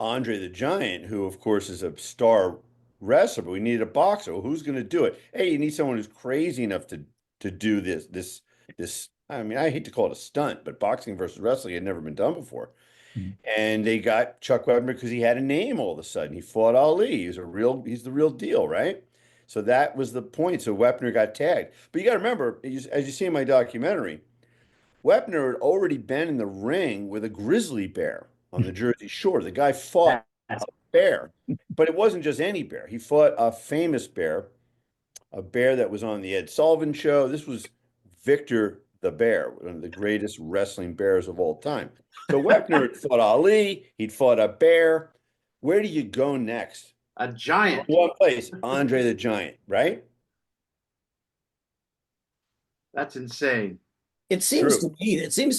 Andre the Giant, who, of course, is a star wrestler, but we needed a boxer. Well, who's going to do it? Hey, you need someone who's crazy enough to do this. I mean, I hate to call it a stunt, but boxing versus wrestling had never been done before. And they got Chuck Wepner because he had a name all of a sudden. He fought Ali. He's the real deal, right? So that was the point. So Wepner got tagged. But you got to remember, as you see in my documentary, Wepner had already been in the ring with a grizzly bear on the Jersey Shore. The guy fought a bear, but it wasn't just any bear. He fought a famous bear, a bear that was on the Ed Sullivan Show. This was Victor the Bear, one of the greatest wrestling bears of all time. So Wepner had fought Ali. He'd fought a bear. Where do you go next? A giant. One place, Andre the Giant, right? That's insane. It seems True. to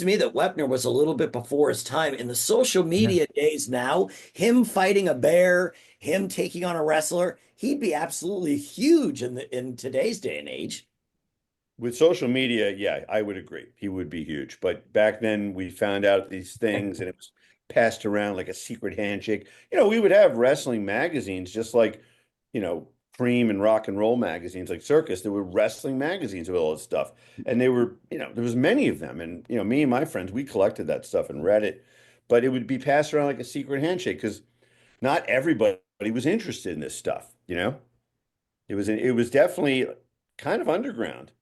me, that Wepner was a little bit before his time. In the social media days now, him fighting a bear, him taking on a wrestler, he'd be absolutely huge in today's day and age. With social media, yeah, I would agree. He would be huge. But back then we found out these things and it was passed around like a secret handshake. We would have wrestling magazines just like, Cream and rock and roll magazines like Circus. There were wrestling magazines with all this stuff. And they were, there was many of them. And, me and my friends, we collected that stuff and read it. But it would be passed around like a secret handshake because not everybody was interested in this stuff, It was definitely kind of underground,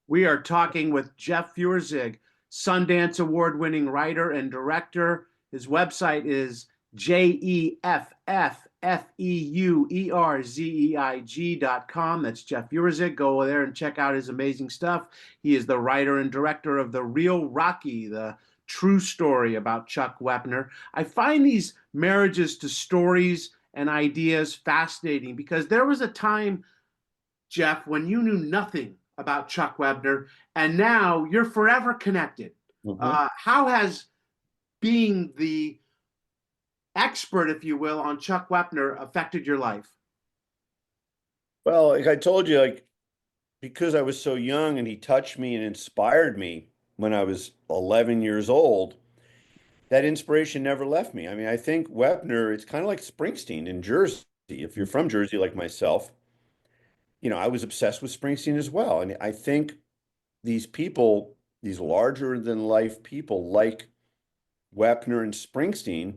We are talking with Jeff Feuerzig, Sundance Award-winning writer and director. His website is jeffffeuerzig.com. That's Jeff Feuerzig. Go over there and check out his amazing stuff. He is the writer and director of The Real Rocky, the true story about Chuck Wepner. I find these marriages to stories and ideas fascinating because there was a time, Jeff, when you knew nothing about Chuck Wepner, and now you're forever connected. How has being the expert, if you will, on Chuck Wepner affected your life? Well, like I told you, because I was so young and he touched me and inspired me when I was 11 years old, that inspiration never left me. I mean, I think Wepner, it's kind of like Springsteen in Jersey. If you're from Jersey like myself, I was obsessed with Springsteen as well. And I think these people, these larger than life people like Wepner and Springsteen,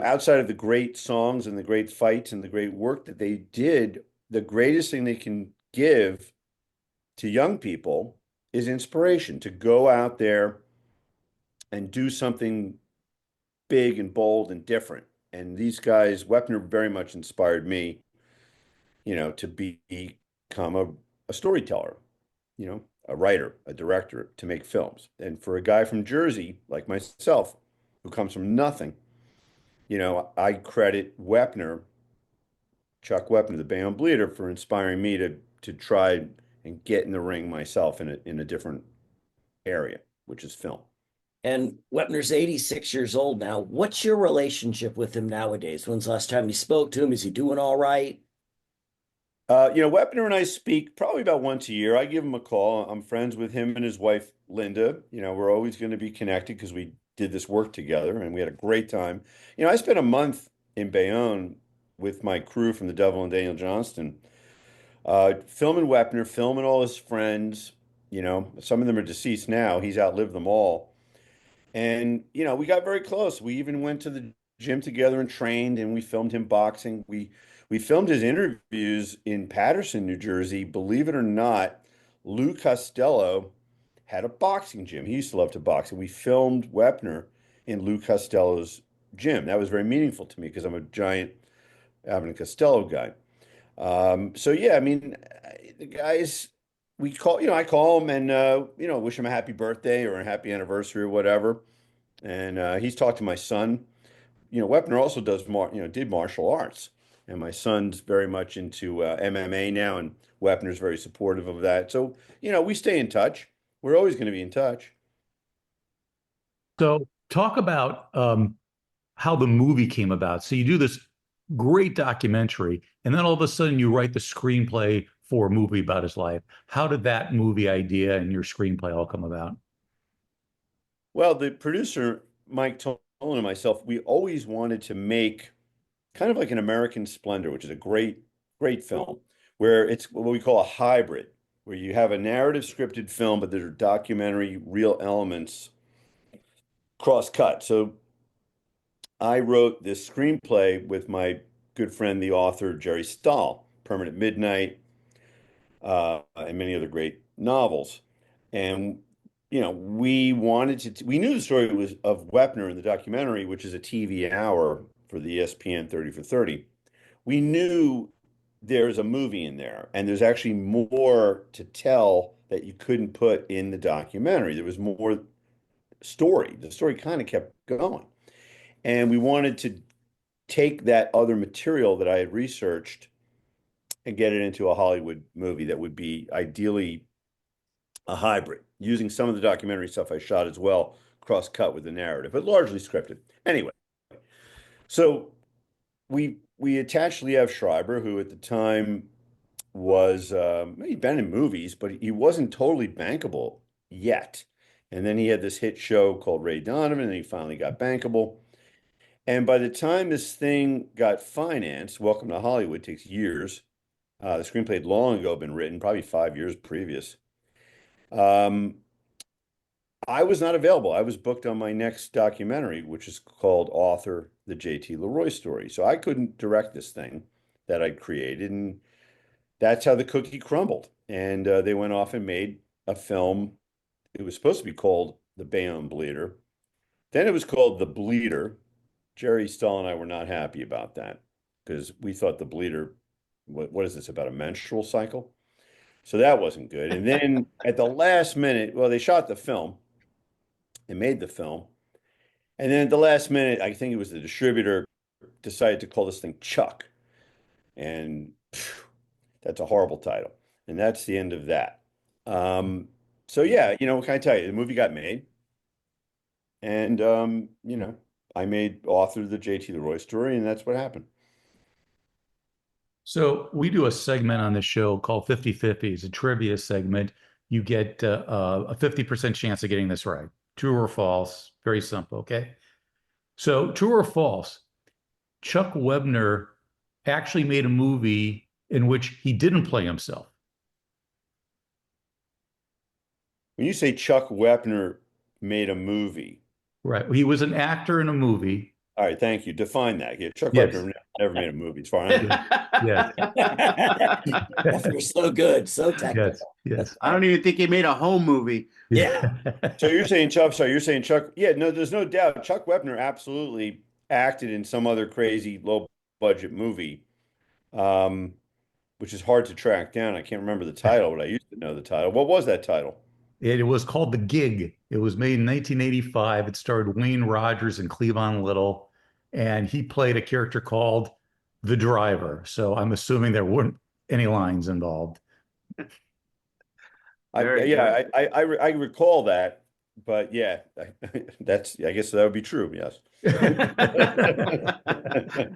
outside of the great songs and the great fights and the great work that they did, the greatest thing they can give to young people is inspiration to go out there and do something big and bold and different. And these guys, Wepner very much inspired me, to become a storyteller, a writer, a director, to make films. And for a guy from Jersey like myself, who comes from nothing, I credit Chuck Wepner, the Bayonne Bleeder, for inspiring me to try and get in the ring myself in a different area, which is film. And Wepner's 86 years old now. What's your relationship with him nowadays? When's the last time you spoke to him? Is he doing all right? Wepner and I speak probably about once a year. I give him a call. I'm friends with him and his wife, Linda. We're always going to be connected because we did this work together and we had a great time. I spent a month in Bayonne with my crew from the Devil and Daniel Johnston, filming Wepner, filming all his friends. Some of them are deceased now. He's outlived them all. And, we got very close. We even went to the gym together and trained, and we filmed him boxing. We filmed his interviews in Paterson, New Jersey. Believe it or not, Lou Costello had a boxing gym. He used to love to box, and we filmed Wepner in Lou Costello's gym. That was very meaningful to me because I'm a giant Abbott and Costello guy. So yeah, I mean, the guys, I call him and wish him a happy birthday or a happy anniversary or whatever. And he's talked to my son. Wepner also did martial arts, and my son's very much into MMA now, and Wepner's very supportive of that. So we stay in touch. We're always going to be in touch. So talk about how the movie came about. So you do this great documentary, and then all of a sudden you write the screenplay for a movie about his life. How did that movie idea and your screenplay all come about? Well, the producer, Mike Tolan, and myself, we always wanted to make kind of like an American Splendor, which is a great, great film, where it's what we call a hybrid, where you have a narrative scripted film, but there are documentary, real elements cross-cut. So I wrote this screenplay with my good friend, the author, Jerry Stahl, Permanent Midnight, and many other great novels. And, we knew the story was of Wepner in the documentary, which is a TV hour for the ESPN 30 for 30. We knew there's a movie in there, and there's actually more to tell that you couldn't put in the documentary. There was more story. The story kind of kept going. And we wanted to take that other material that I had researched and get it into a Hollywood movie that would be ideally a hybrid, using some of the documentary stuff I shot as well, cross-cut with the narrative, but largely scripted. Anyway, so we attached Liev Schreiber, who at the time was he'd been in movies, but he wasn't totally bankable yet. And then he had this hit show called Ray Donovan, and he finally got bankable. And by the time this thing got financed, Welcome to Hollywood takes years. The screenplay had long ago been written, probably 5 years previous. I was not available. I was booked on my next documentary, which is called Author, the J.T. Leroy Story. So I couldn't direct this thing that I'd created. And that's how the cookie crumbled. And they went off and made a film. It was supposed to be called The Bayonne Bleeder. Then it was called The Bleeder. Jerry Stahl and I were not happy about that because we thought The Bleeder, what is this, about a menstrual cycle? So that wasn't good. And then at the last minute, well, they shot the film and made the film. And then at the last minute, I think it was the distributor decided to call this thing Chuck. And that's a horrible title. And that's the end of that. So yeah, what can I tell you? The movie got made. And, I made Author of the J.T. Leroy Story, and that's what happened. So we do a segment on the show called 50-50. It's a trivia segment. You get a 50% chance of getting this right. True or false. Very simple, okay? So true or false, Chuck Wepner actually made a movie in which he didn't play himself. When you say Chuck Wepner made a movie, Right. He was an actor in a movie. All right, thank you. Define that. Yeah, Chuck Yes. Wepner never made a movie, as far as I know. Yes. You're so good, so Yes. technical. Yes. I don't even think he made a home movie. Yeah. So you're saying Chuck? Sorry, you're saying Chuck? Yeah, no, there's no doubt. Chuck Wepner absolutely acted in some other crazy low budget movie, which is hard to track down. I can't remember the title, but I used to know the title. What was that title? It was called The Gig. It was made in 1985. It starred Wayne Rogers and Cleavon Little, and he played a character called the driver. So I'm assuming there weren't any lines involved. I recall that, but yeah, I guess that would be true. Yes.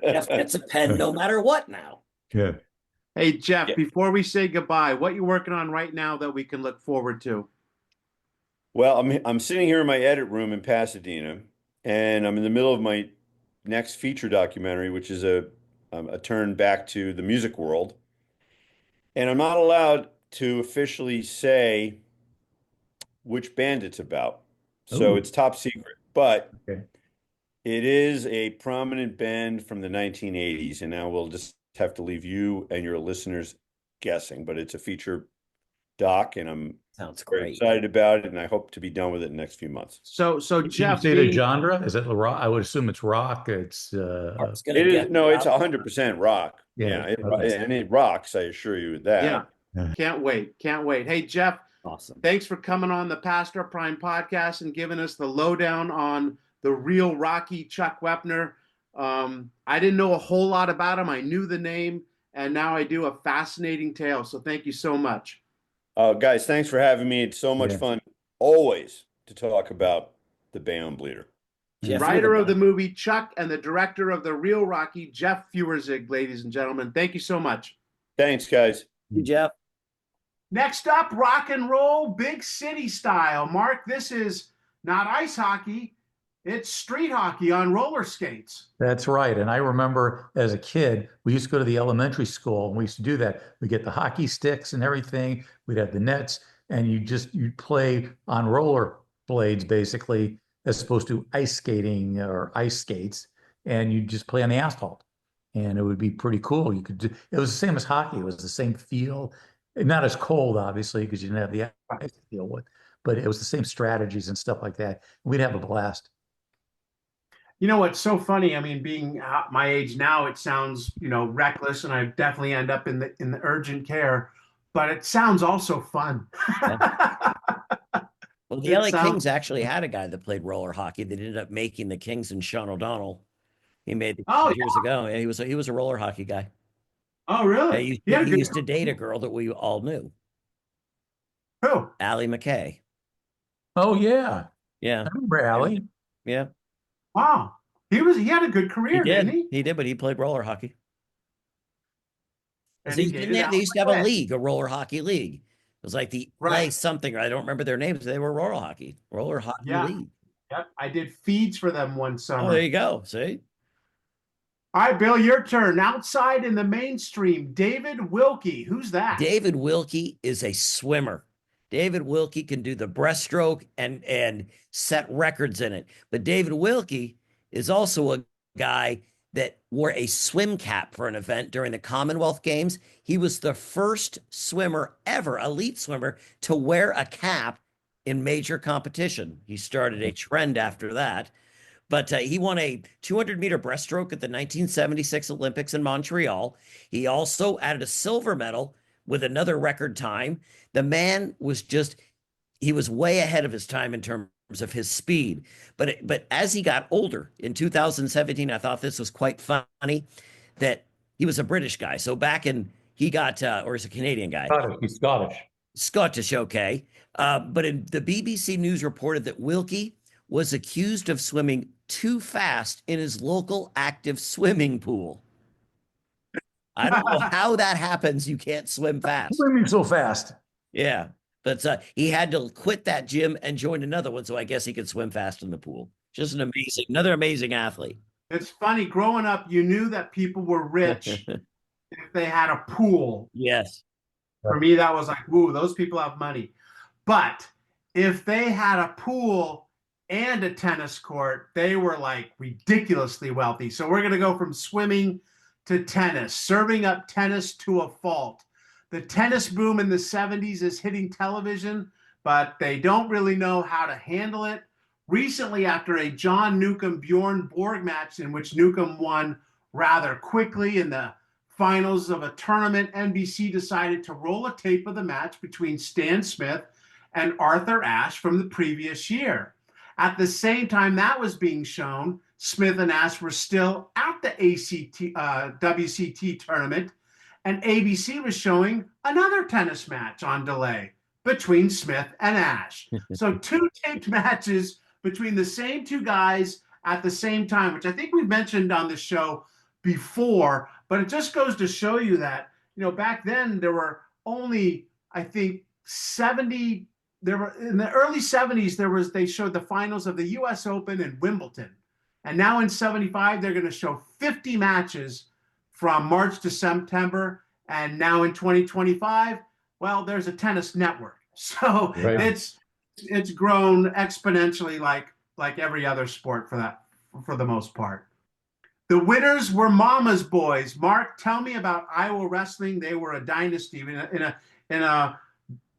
Jeff gets a pen no matter what now. Yeah. Hey, Jeff, Yeah. before we say goodbye, what you working on right now that we can look forward to? Well, I'm sitting here in my edit room in Pasadena, and I'm in the middle of my next feature documentary, which is a turn back to the music world. And I'm not allowed to officially say which band it's about. So Ooh. it's top secret. But Okay. it is a prominent band from the 1980s. And now we'll just have to leave you and your listeners guessing. But it's a feature doc, and I'm Sounds very great. excited about it. And I hope to be done with it in the next few months. So Can you Jeff, say the being- genre? Is it rock? I would assume it's rock. It's Art's gonna It is get no, it's out. 100% rock. Yeah, Yeah, okay. and it rocks. I assure you that. yeah, can't wait. Can't wait. Hey, Jeff, Awesome. thanks for coming on the Pastor Prime podcast and giving us the lowdown on the real Rocky Chuck Wepner. I didn't know a whole lot about him. I knew the name, and now I do. A fascinating tale. So thank you so much. Guys, thanks for having me. It's so much Yeah. fun always to talk about the Bayonne Bleeder. Jeff, Writer you're of the man. movie Chuck and the director of the real Rocky, Jeff Feuerzig, ladies and gentlemen. Thank you so much. Thanks, guys. Jeff. Next up, rock and roll, big city style. Mark, this is not ice hockey. It's street hockey on roller skates. That's right. And I remember as a kid, we used to go to the elementary school and we used to do that. We get the hockey sticks and everything. We'd have the nets, and you'd play on roller blades basically, as opposed to ice skating or ice skates. And you'd just play on the asphalt. And it would be pretty cool. It was the same as hockey. It was the same feel. Not as cold, obviously, because you didn't have the ice to deal with, but it was the same strategies and stuff like that. We'd have a blast. You know what's so funny? I mean, being my age now, it sounds, reckless, and I definitely end up in the urgent care, but it sounds also fun. Well, the LA Kings actually had a guy that played roller hockey that ended up making the Kings, and Sean O'Donnell. He made it years ago. Yeah, he was a roller hockey guy. Oh, really? He used to date a girl that we all knew. Who? Allie McKay. Oh, yeah. Yeah. I remember Allie. Yeah. Wow. He had a good career, didn't he? He did, but he played roller hockey. And They he dated used to have Allie a McKay. league, a roller hockey league. It was like the LA something. I don't remember their names. They were roller hockey league. Yep. I did feeds for them one summer. Oh, there you go. See? All right, Bill, your turn. Outside in the mainstream, David Wilkie. Who's that? David Wilkie is a swimmer. David Wilkie can do the breaststroke and set records in it. But David Wilkie is also a guy that wore a swim cap for an event during the Commonwealth Games. He was the first swimmer ever, elite swimmer, to wear a cap in major competition. He started a trend after that. But he won a 200-meter breaststroke at the 1976 Olympics in Montreal. He also added a silver medal with another record time. The man was he was way ahead of his time in terms of his speed. But as he got older, in 2017, I thought this was quite funny, that he was a British guy. So or he's a Canadian guy. He's Scottish. Scottish, okay. But the BBC News reported that Wilkie was accused of swimming too fast in his local active swimming pool. I don't know how that happens. You can't swim fast. Swimming so fast. Yeah. But he had to quit that gym and join another one. So I guess he could swim fast in the pool. Just another amazing athlete. It's funny. Growing up, you knew that people were rich if they had a pool. Yes. For me, that was like, woo, those people have money. But if they had a pool and a tennis court, they were like ridiculously wealthy. So we're going to go from swimming to tennis, serving up tennis to a fault. The tennis boom in the 70s is hitting television, but they don't really know how to handle it. Recently, after a John Newcomb Bjorn Borg match in which Newcomb won rather quickly in the finals of a tournament, NBC decided to roll a tape of the match between Stan Smith and Arthur Ashe from the previous year. At the same time that was being shown, Smith and Ashe were still at the WCT tournament, and ABC was showing another tennis match on delay between Smith and Ashe. So 2 taped matches between the same 2 guys at the same time, which I think we've mentioned on the show before, but it just goes to show you that, back then there were only, I think, 70. There were in the early 70s, they showed the finals of the US Open and Wimbledon. And now in 75, they're going to show 50 matches from March to September. And now in 2025, well, there's a tennis network. So it's grown exponentially like every other sport for the most part. The winners were Mama's boys. Mark, tell me about Iowa wrestling. They were a dynasty in a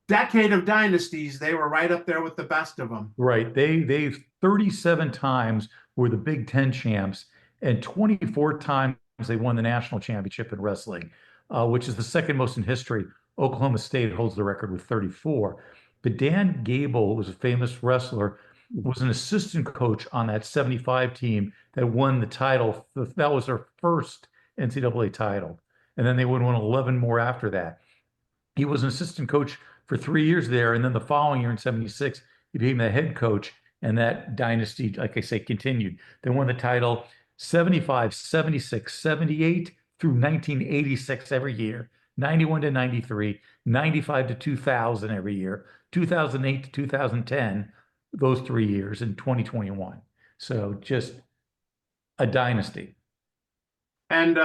decade of dynasties. They were right up there with the best of them. Right. They 37 times were the Big Ten champs, and 24 times they won the national championship in wrestling, which is the second most in history. Oklahoma State holds the record with 34. But Dan Gable, who was a famous wrestler, was an assistant coach on that 75 team that won the title. That was their first NCAA title. And then they would win 11 more after that. He was an assistant coach for 3 years there. And then the following year in 76, he became the head coach. And that dynasty, like I say, continued. They won the title 75, 76, 78 through 1986 every year, 91 to 93, 95 to 2000 every year, 2008 to 2010, those 3 years, in 2021. So just a dynasty. And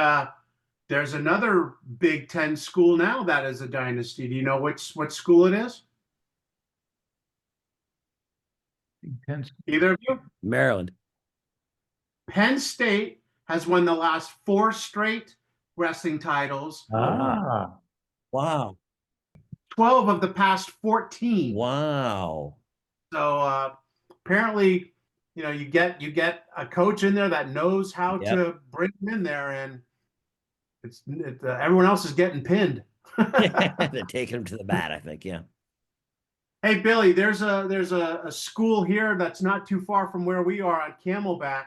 there's another Big Ten school now that is a dynasty. Do you know what school it is? Big Ten school. Either of you? Maryland. Penn State has won the last 4 straight wrestling titles. Wow. 12 of the past 14. Wow. So apparently, you get a coach in there that knows how to bring them in there, and everyone else is getting pinned. They're taking them to the mat, I think. Yeah. Hey, Billy, there's a school here that's not too far from where we are on Camelback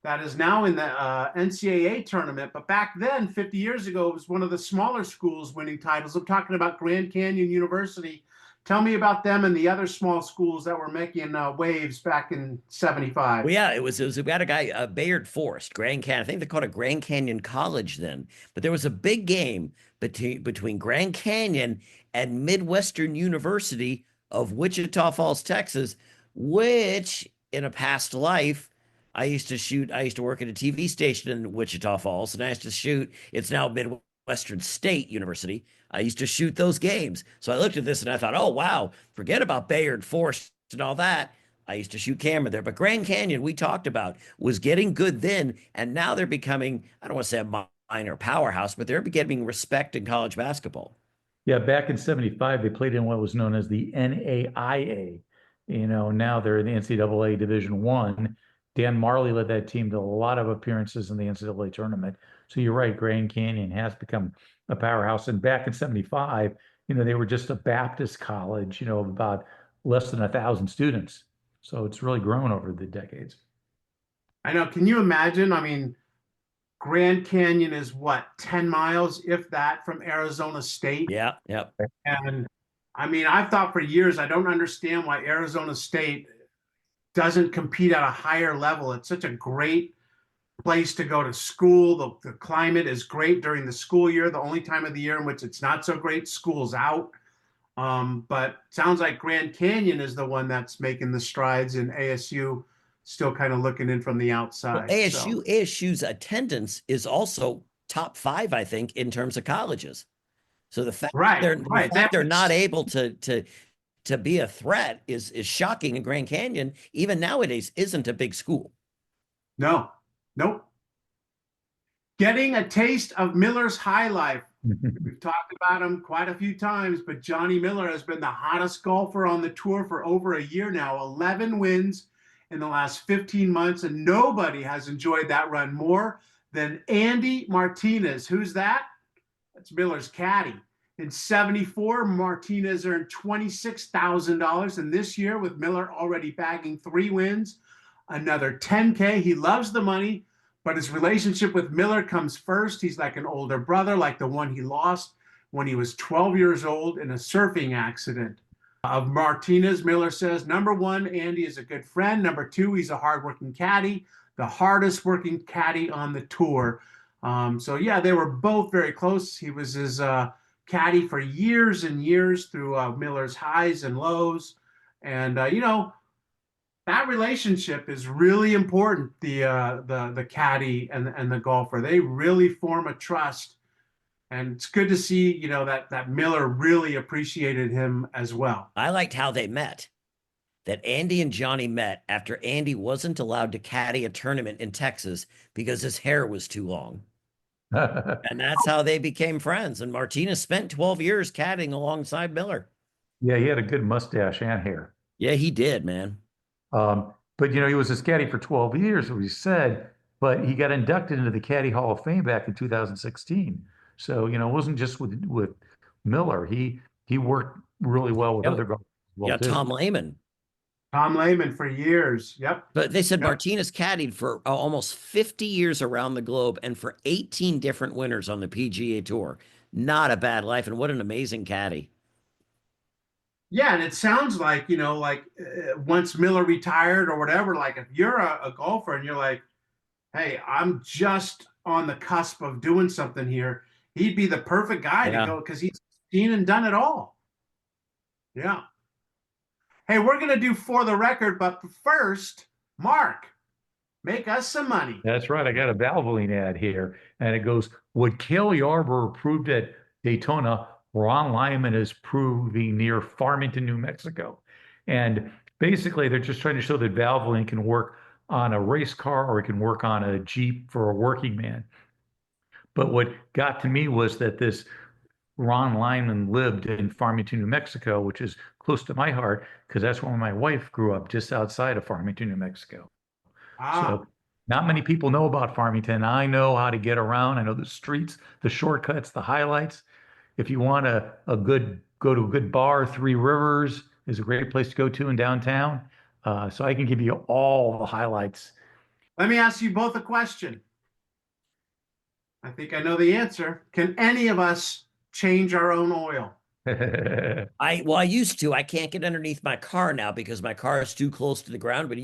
that is now in the NCAA tournament. But back then, 50 years ago, it was one of the smaller schools winning titles. I'm talking about Grand Canyon University. Tell me about them and the other small schools that were making waves back in 75. Well, yeah, it was we had a guy, Bayard Forest, Grand Canyon. I think they called it Grand Canyon College then. But there was a big game between Grand Canyon and Midwestern University of Wichita Falls, Texas, which in a past life, I used to work at a TV station in Wichita Falls, and I used to shoot. It's now Midwestern State University. I used to shoot those games. So I looked at this and I thought, oh, wow, forget about Bayard Forest and all that. I used to shoot camera there. But Grand Canyon, we talked about, was getting good then. And now they're becoming, I don't want to say a minor powerhouse, but they're getting respect in college basketball. Yeah, back in 75, they played in what was known as the NAIA. Now they're in the NCAA Division I. Dan Marley led that team to a lot of appearances in the NCAA tournament. So you're right, Grand Canyon has become a powerhouse. And back in 75, they were just a Baptist college, of about less than 1,000 students. So it's really grown over the decades. I know. Can you imagine? I mean, Grand Canyon is what, 10 miles, if that, from Arizona State? Yeah, yep. And I mean, I've thought for years, I don't understand why Arizona State doesn't compete at a higher level. It's such a great place to go to school. The climate is great during the school year. The only time of the year in which it's not so great, school's out. But sounds like Grand Canyon is the one that's making the strides, and ASU still kind of looking in from the outside. Well, ASU's attendance is also top 5, I think, in terms of colleges. So the fact they're not able to to be a threat is shocking in Grand Canyon, even nowadays, isn't a big school. No, nope. Getting a taste of Miller's high life. We've talked about him quite a few times, but Johnny Miller has been the hottest golfer on the tour for over a year now. 11 wins in the last 15 months, and nobody has enjoyed that run more than Andy Martinez. Who's that? That's Miller's caddy. In 74, Martinez earned $26,000. And this year, with Miller already bagging 3 wins, another $10K. He loves the money, but his relationship with Miller comes first. He's like an older brother, like the one he lost when he was 12 years old in a surfing accident. Of Martinez, Miller says, number 1, Andy is a good friend. Number 2, he's a hardworking caddy, the hardest working caddy on the tour. So yeah, they were both very close. He was his caddy for years and years through Miller's highs and lows. And, that relationship is really important, the caddy and the golfer. They really form a trust. And it's good to see, that Miller really appreciated him as well. I liked how they met. That Andy and Johnny met after Andy wasn't allowed to caddy a tournament in Texas because his hair was too long. And that's how they became friends. And Martinez spent 12 years caddying alongside Miller. Yeah, he had a good mustache and hair. Yeah, he did, man. But he was his caddy for 12 years, as we said, but he got inducted into the Caddy Hall of Fame back in 2016. So, it wasn't just with Miller. He worked really well with other golfers as well, too. Tom Lehman. Tom Lehman for years. Yep. But they said Martinez caddied for almost 50 years around the globe and for 18 different winners on the PGA Tour. Not a bad life. And what an amazing caddy. Yeah, and it sounds like, once Miller retired or whatever, like if you're a golfer and you're like, hey, I'm just on the cusp of doing something here, he'd be the perfect guy to go because he's seen and done it all. Yeah. Hey, we're going to do For the Record, but first, Mark, make us some money. That's right. I got a Valvoline ad here, and it goes, would Cale Yarborough approved at Daytona, Ron Lyman is proving near Farmington, New Mexico. And basically, they're just trying to show that Valvoline can work on a race car or it can work on a Jeep for a working man. But what got to me was that this Ron Lyman lived in Farmington, New Mexico, which is close to my heart because that's where my wife grew up, just outside of Farmington, New Mexico. So not many people know about Farmington. I know how to get around. I know the streets, the shortcuts, the highlights. If you want go to a good bar, Three Rivers is a great place to go to in downtown. So I can give you all the highlights. Let me ask you both a question. I think I know the answer. Can any of us change our own oil? I used to. I can't get underneath my car now because my car is too close to the ground. But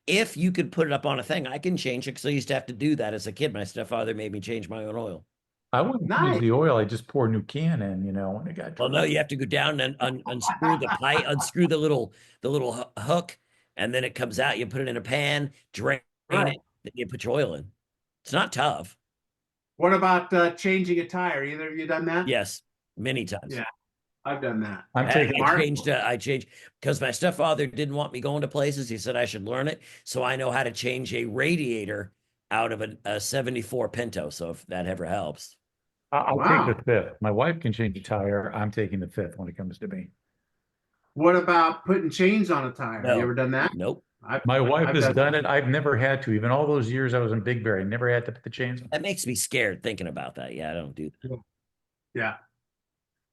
if you could put it up on a thing, I can change it because I used to have to do that as a kid. My stepfather made me change my own oil. I wouldn't use the oil. I just pour a new can in, when it got. Well, no, you have to go down and unscrew the pipe, unscrew the little hook, and then it comes out. You put it in a pan, drain it, then you put your oil in. It's not tough. What about changing a tire? Either of you done that? Yes, many times. Yeah, I've done that. I changed because my stepfather didn't want me going to places. He said I should learn it, so I know how to change a radiator out of a 74 Pinto. So if that ever helps. I'll take the fifth. My wife can change a tire. I'm taking the fifth when it comes to me. What about putting chains on a tire? No. Have you ever done that? Nope. My wife has done it. I've never had to. Even all those years I was in Big Bear, I never had to put the chains on. That makes me scared thinking about that. Yeah, I don't do that. Yeah.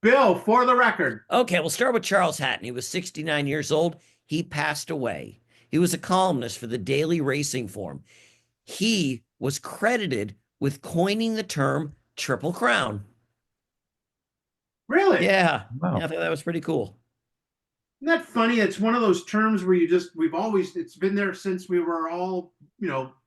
Bill, For the Record. Okay, we'll start with Charles Hatton. He was 69 years old. He passed away. He was a columnist for the Daily Racing Form. He was credited with coining the term Triple Crown. Really? Yeah. Wow. I thought that was pretty cool. Isn't that funny? It's one of those terms where it's been there since we were all,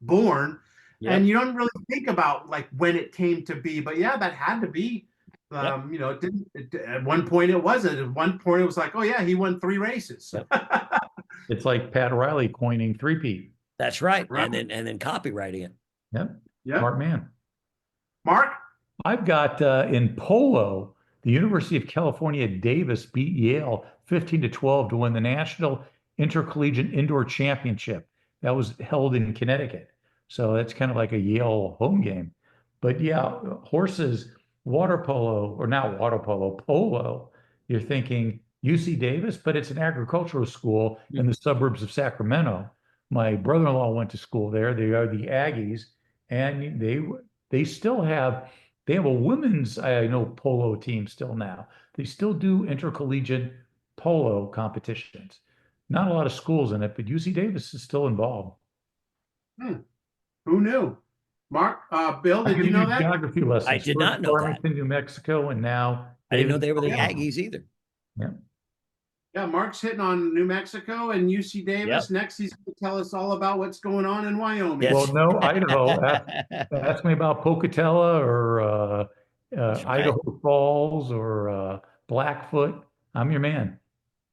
born. Yep. And you don't really think about like when it came to be, but yeah, that had to be, at one point it wasn't. At one point it was like, oh yeah, he won 3 races. Yep. It's like Pat Riley coining three-peat. That's right. And then copywriting it. Yep. Smart man. Mark? I've got in polo, the University of California, Davis beat Yale 15-12 to win the National Intercollegiate Indoor Championship. That was held in Connecticut. So that's kind of like a Yale home game. But yeah, horses, water polo, or not water polo, polo, you're thinking UC Davis, but it's an agricultural school in the suburbs of Sacramento. My brother-in-law went to school there. They are the Aggies, and they still have they have a women's polo team still now. They still do intercollegiate polo competitions. Not a lot of schools in it, but UC Davis is still involved. Who knew? Mark, Bill, did you know that? Geography lessons. I did not know that. Farmington, New Mexico, and now I didn't know they were the Yeah. Aggies either. Yeah. Yeah, Mark's hitting on New Mexico and UC Davis. Yep. Next, he's going to tell us all about what's going on in Wyoming. Yes. Well, no, Idaho. Ask me about Pocatello or That's right. Idaho Falls or Blackfoot. I'm your man.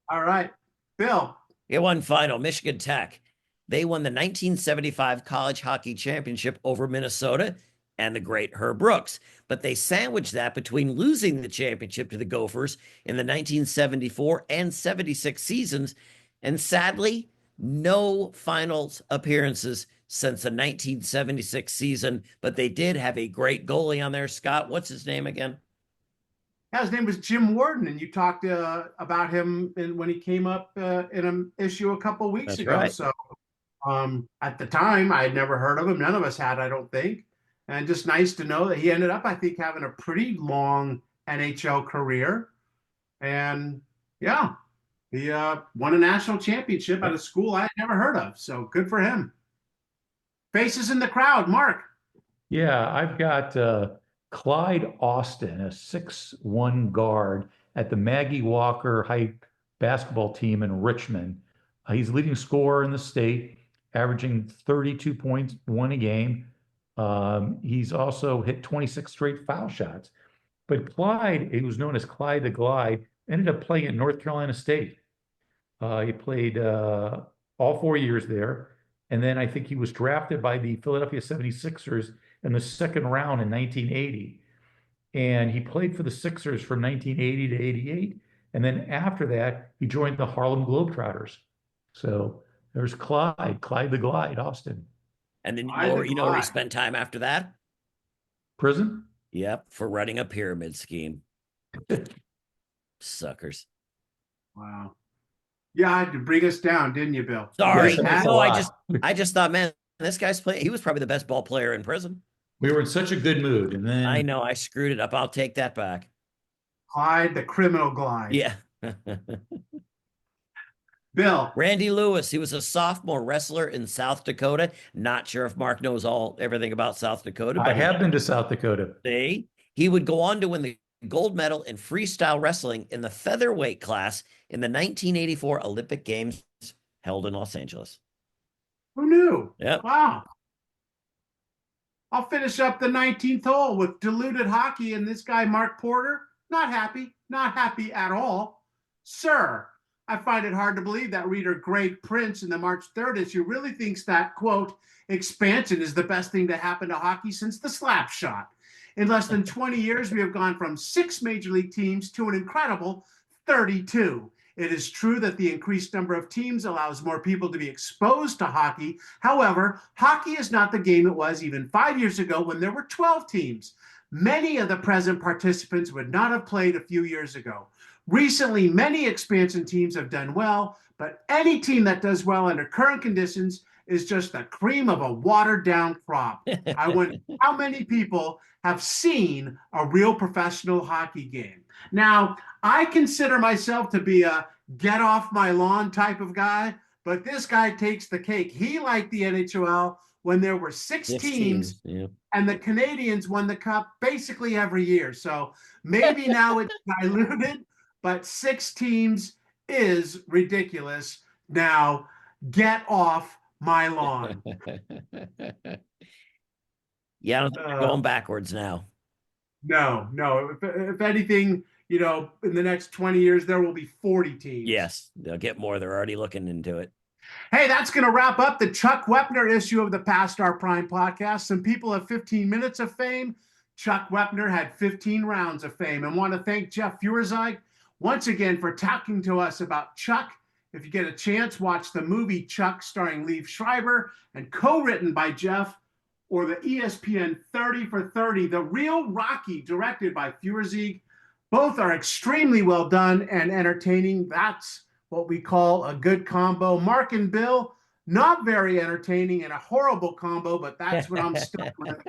All right. Bill. It won final, Michigan Tech. They won the 1975 college hockey championship over Minnesota and the great Herb Brooks. But they sandwiched that between losing the championship to the Gophers in the 1974 and 76 seasons. And sadly, no finals appearances since the 1976 season. But they did have a great goalie on there. Scott, what's his name again? Yeah, his name was Jim Warden, and you talked about him when he came up in an issue a couple weeks That's ago. right. So at the time, I had never heard of him. None of us had, I don't think. And just nice to know that he ended up, I think, having a pretty long NHL career. And yeah, he won a national championship at a school I had never heard of. So good for him. Faces in the crowd, Mark. Yeah, I've got Clyde Austin, a 6'1" guard at the Maggie Walker High basketball team in Richmond. He's leading scorer in the state, averaging 32 points, one a game. He's also hit 26 straight foul shots. But Clyde, he was known as Clyde the Glide, ended up playing at North Carolina State. He played all 4 years there. And then I think he was drafted by the Philadelphia 76ers in the second round in 1980. And he played for the Sixers from 1980 to 88. And then after that, he joined the Harlem Globetrotters. So there's Clyde the Glide, Austin. And then you know where he spent time after that? Prison? Yep, for running a pyramid scheme. Suckers. Wow. Yeah, I had to bring us down, didn't you, Bill? Sorry. Yes, No, I just thought, man, this guy's playing. He was probably the best ball player in prison. We were in such a good mood. And then I know I screwed it up. I'll take that back. Clyde, the criminal Glide. Yeah. Bill. Randy Lewis, he was a sophomore wrestler in South Dakota. Not sure if Mark knows everything about South Dakota. I have been to South Dakota. He would go on to win the gold medal in freestyle wrestling in the featherweight class in the 1984 Olympic Games held in Los Angeles. Who knew? Yep. Wow. I'll finish up the 19th hole with diluted hockey and this guy, Mark Porter. Not happy at all. Sir, I find it hard to believe that reader Greg Prince in the March 3rd issue really thinks that, quote, expansion is the best thing to happen to hockey since the slap shot. In less than 20 years, we have gone from 6 major league teams to an incredible 32. It is true that the increased number of teams allows more people to be exposed to hockey. However, hockey is not the game it was even 5 years ago when there were 12 teams. Many of the present participants would not have played a few years ago. Recently, many expansion teams have done well, but any team that does well under current conditions is just the cream of a watered-down crop. I wonder how many people have seen a real professional hockey game. Now, I consider myself to be a get-off-my-lawn type of guy, but this guy takes the cake. He liked the NHL when there were six teams, yeah. And the Canadians won the cup basically every year. So maybe now it's diluted, but 6 teams is ridiculous. Now, get off my lawn. Yeah, I don't think we're going backwards now. No. If anything, in the next 20 years, there will be 40 teams. Yes, they'll get more. They're already looking into it. Hey, that's going to wrap up the Chuck Wepner issue of the Past Our Prime podcast. Some people have 15 minutes of fame. Chuck Wepner had 15 rounds of fame. And want to thank Jeff Feuerzig once again for talking to us about Chuck. If you get a chance, watch the movie Chuck starring Liev Schreiber and co-written by Jeff, or the ESPN 30 for 30, The Real Rocky, directed by Feuerzig. Both are extremely well done and entertaining. That's what we call a good combo. Mark and Bill, not very entertaining and a horrible combo, but that's what I'm stuck with.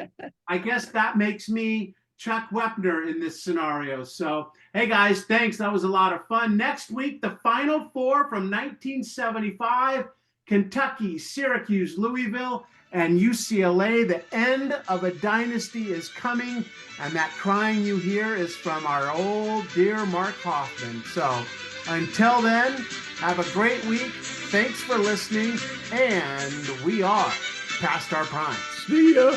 I guess that makes me Chuck Wepner in this scenario. So, hey guys, thanks. That was a lot of fun. Next week, the Final Four from 1975, Kentucky, Syracuse, Louisville, and UCLA. The end of a dynasty is coming, and that crying you hear is from our old dear Mark Hoffman. So until then, have a great week. Thanks for listening, and we are past our prime. See ya.